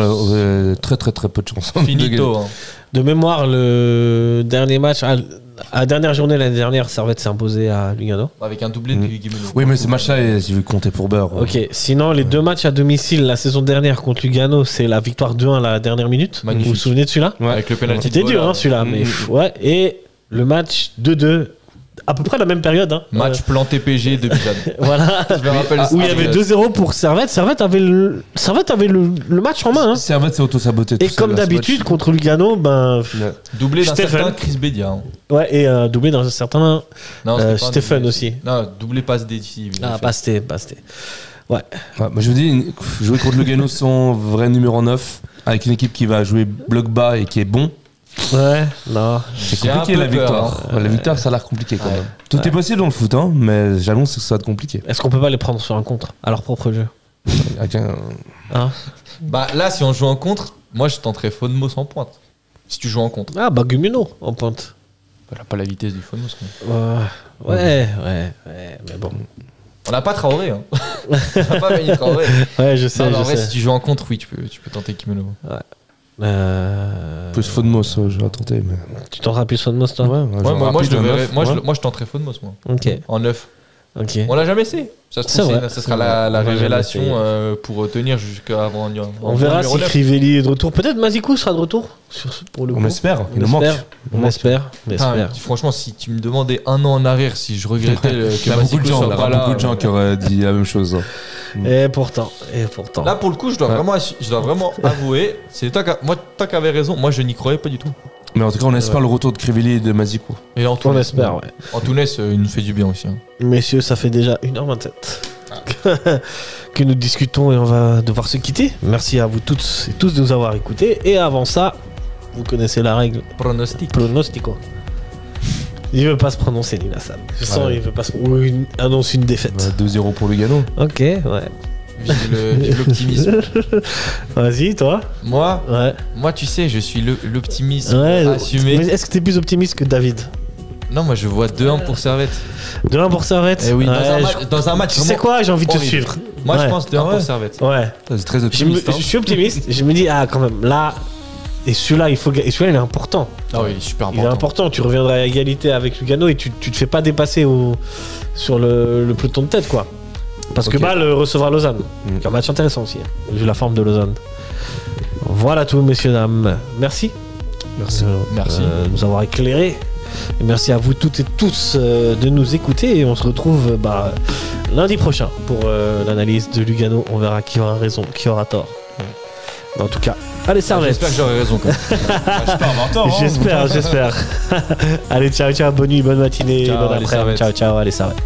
très peu de chance. Finito. Hein. De mémoire, le dernier match, à la dernière journée l'année dernière, Servette s'est imposé à Lugano. Avec un doublé de Guimeno. Oui, mais ce match-là, il veut compter pour beurre. Ok, sinon, les 2 matchs à domicile la saison dernière contre Lugano, c'est la victoire 2-1 à la dernière minute. Magnifique. Vous vous souvenez de celui-là? Ouais. Avec le penalty. C'était dur, hein, celui-là. Mais ouais. Et le match 2-2. À peu près la même période. Hein. Match plan TPG de Bizan. Voilà. Où il y avait 2-0 pour Servette. Servette avait le match en main. Hein. Servette s'est auto-saboté. Et comme d'habitude, contre Lugano, doublé d'un certain Chris Bedia. Hein. Ouais, et doublé d'un certain Stéphane aussi. Non, doublé passe décisive. Pasté. Ouais. Moi je vous dis, jouer contre Lugano son vrai numéro 9, avec une équipe qui va jouer bloc bas et qui est bon. Ouais, non. C'est compliqué la victoire. La victoire, ça a l'air compliqué quand même. Tout est possible dans le foot, hein, mais j'annonce que ça va être compliqué. Est-ce qu'on peut pas les prendre sur un contre à leur propre jeu? Là, si on joue en contre, moi je tenterais Fonmos en pointe. Si tu joues en contre. Guimeno en pointe. Elle n'a pas la vitesse du Fonmos. Ouais, mais bon. On n'a pas Traoré. Hein. On n'a pas gagné Traoré. Ouais, je sais. En vrai, si tu joues en contre, oui, tu peux tenter Guimeno. Ouais. Plus Fonmos, je vais tenter. Mais... Tu tenteras plus Fonmos, toi? Moi, je tenterai Fonmos, moi. Ok. En 9. Ok. On l'a jamais essayé. Ça se trouve, ça sera la révélation pour tenir jusqu'avant. On verra si Crivelli est de retour. Peut-être Mazikou sera de retour. Pour le coup. On espère. Il nous manque. On espère. Franchement, si tu me demandais un an en arrière si je regrettais que Mazikou soit pas là. Il y a beaucoup de gens qui auraient dit la même chose. Et pourtant. Là, pour le coup, je dois vraiment avouer, c'est toi qui avais raison. Moi, je n'y croyais pas du tout. Mais en tout cas, on espère le retour de Crivelli et de Mazikou. Et on espère, ouais. Antunes, il nous fait du bien aussi. Hein. Messieurs, ça fait déjà 1h27. que nous discutons et on va devoir se quitter. Merci à vous toutes et tous de nous avoir écoutés. Et avant ça, vous connaissez la règle. Pronostico. Il veut pas se prononcer, Nina-san. Je sens il veut pas se... Ou annonce une défaite. 2-0 pour Lugano. Ok, ouais. Vive l'optimisme. Vas-y, toi. Moi, tu sais, je suis l'optimisme assumé. Mais est-ce que t'es plus optimiste que David? Non, moi je vois 2-1 pour Servette. 2-1 pour Servette. Eh oui, dans un match. Tu sais quoi, j'ai envie de te horrible. suivre. Moi je pense 2-1 pour Servette. Ouais. C'est très optimiste. Je suis optimiste. Je me dis, quand même, là. Et celui-là, il est important. Ah oui, il est super important. Il est important. Tu reviendras à égalité avec Lugano et tu te fais pas dépasser sur le peloton de tête, quoi. Parce que Bâle recevra Lausanne. C'est un match intéressant aussi, vu la forme de Lausanne. Voilà tout, messieurs, dames. Merci. Merci. De nous avoir éclairés. Et merci à vous toutes et tous de nous écouter. Et on se retrouve lundi prochain pour l'analyse de Lugano. On verra qui aura raison, qui aura tort. En tout cas, allez, Servette. J'espère que j'aurai raison quand même. J'espère. Allez, ciao, bonne nuit, bonne matinée, ciao, bonne après-midi. Ciao, allez, Servette.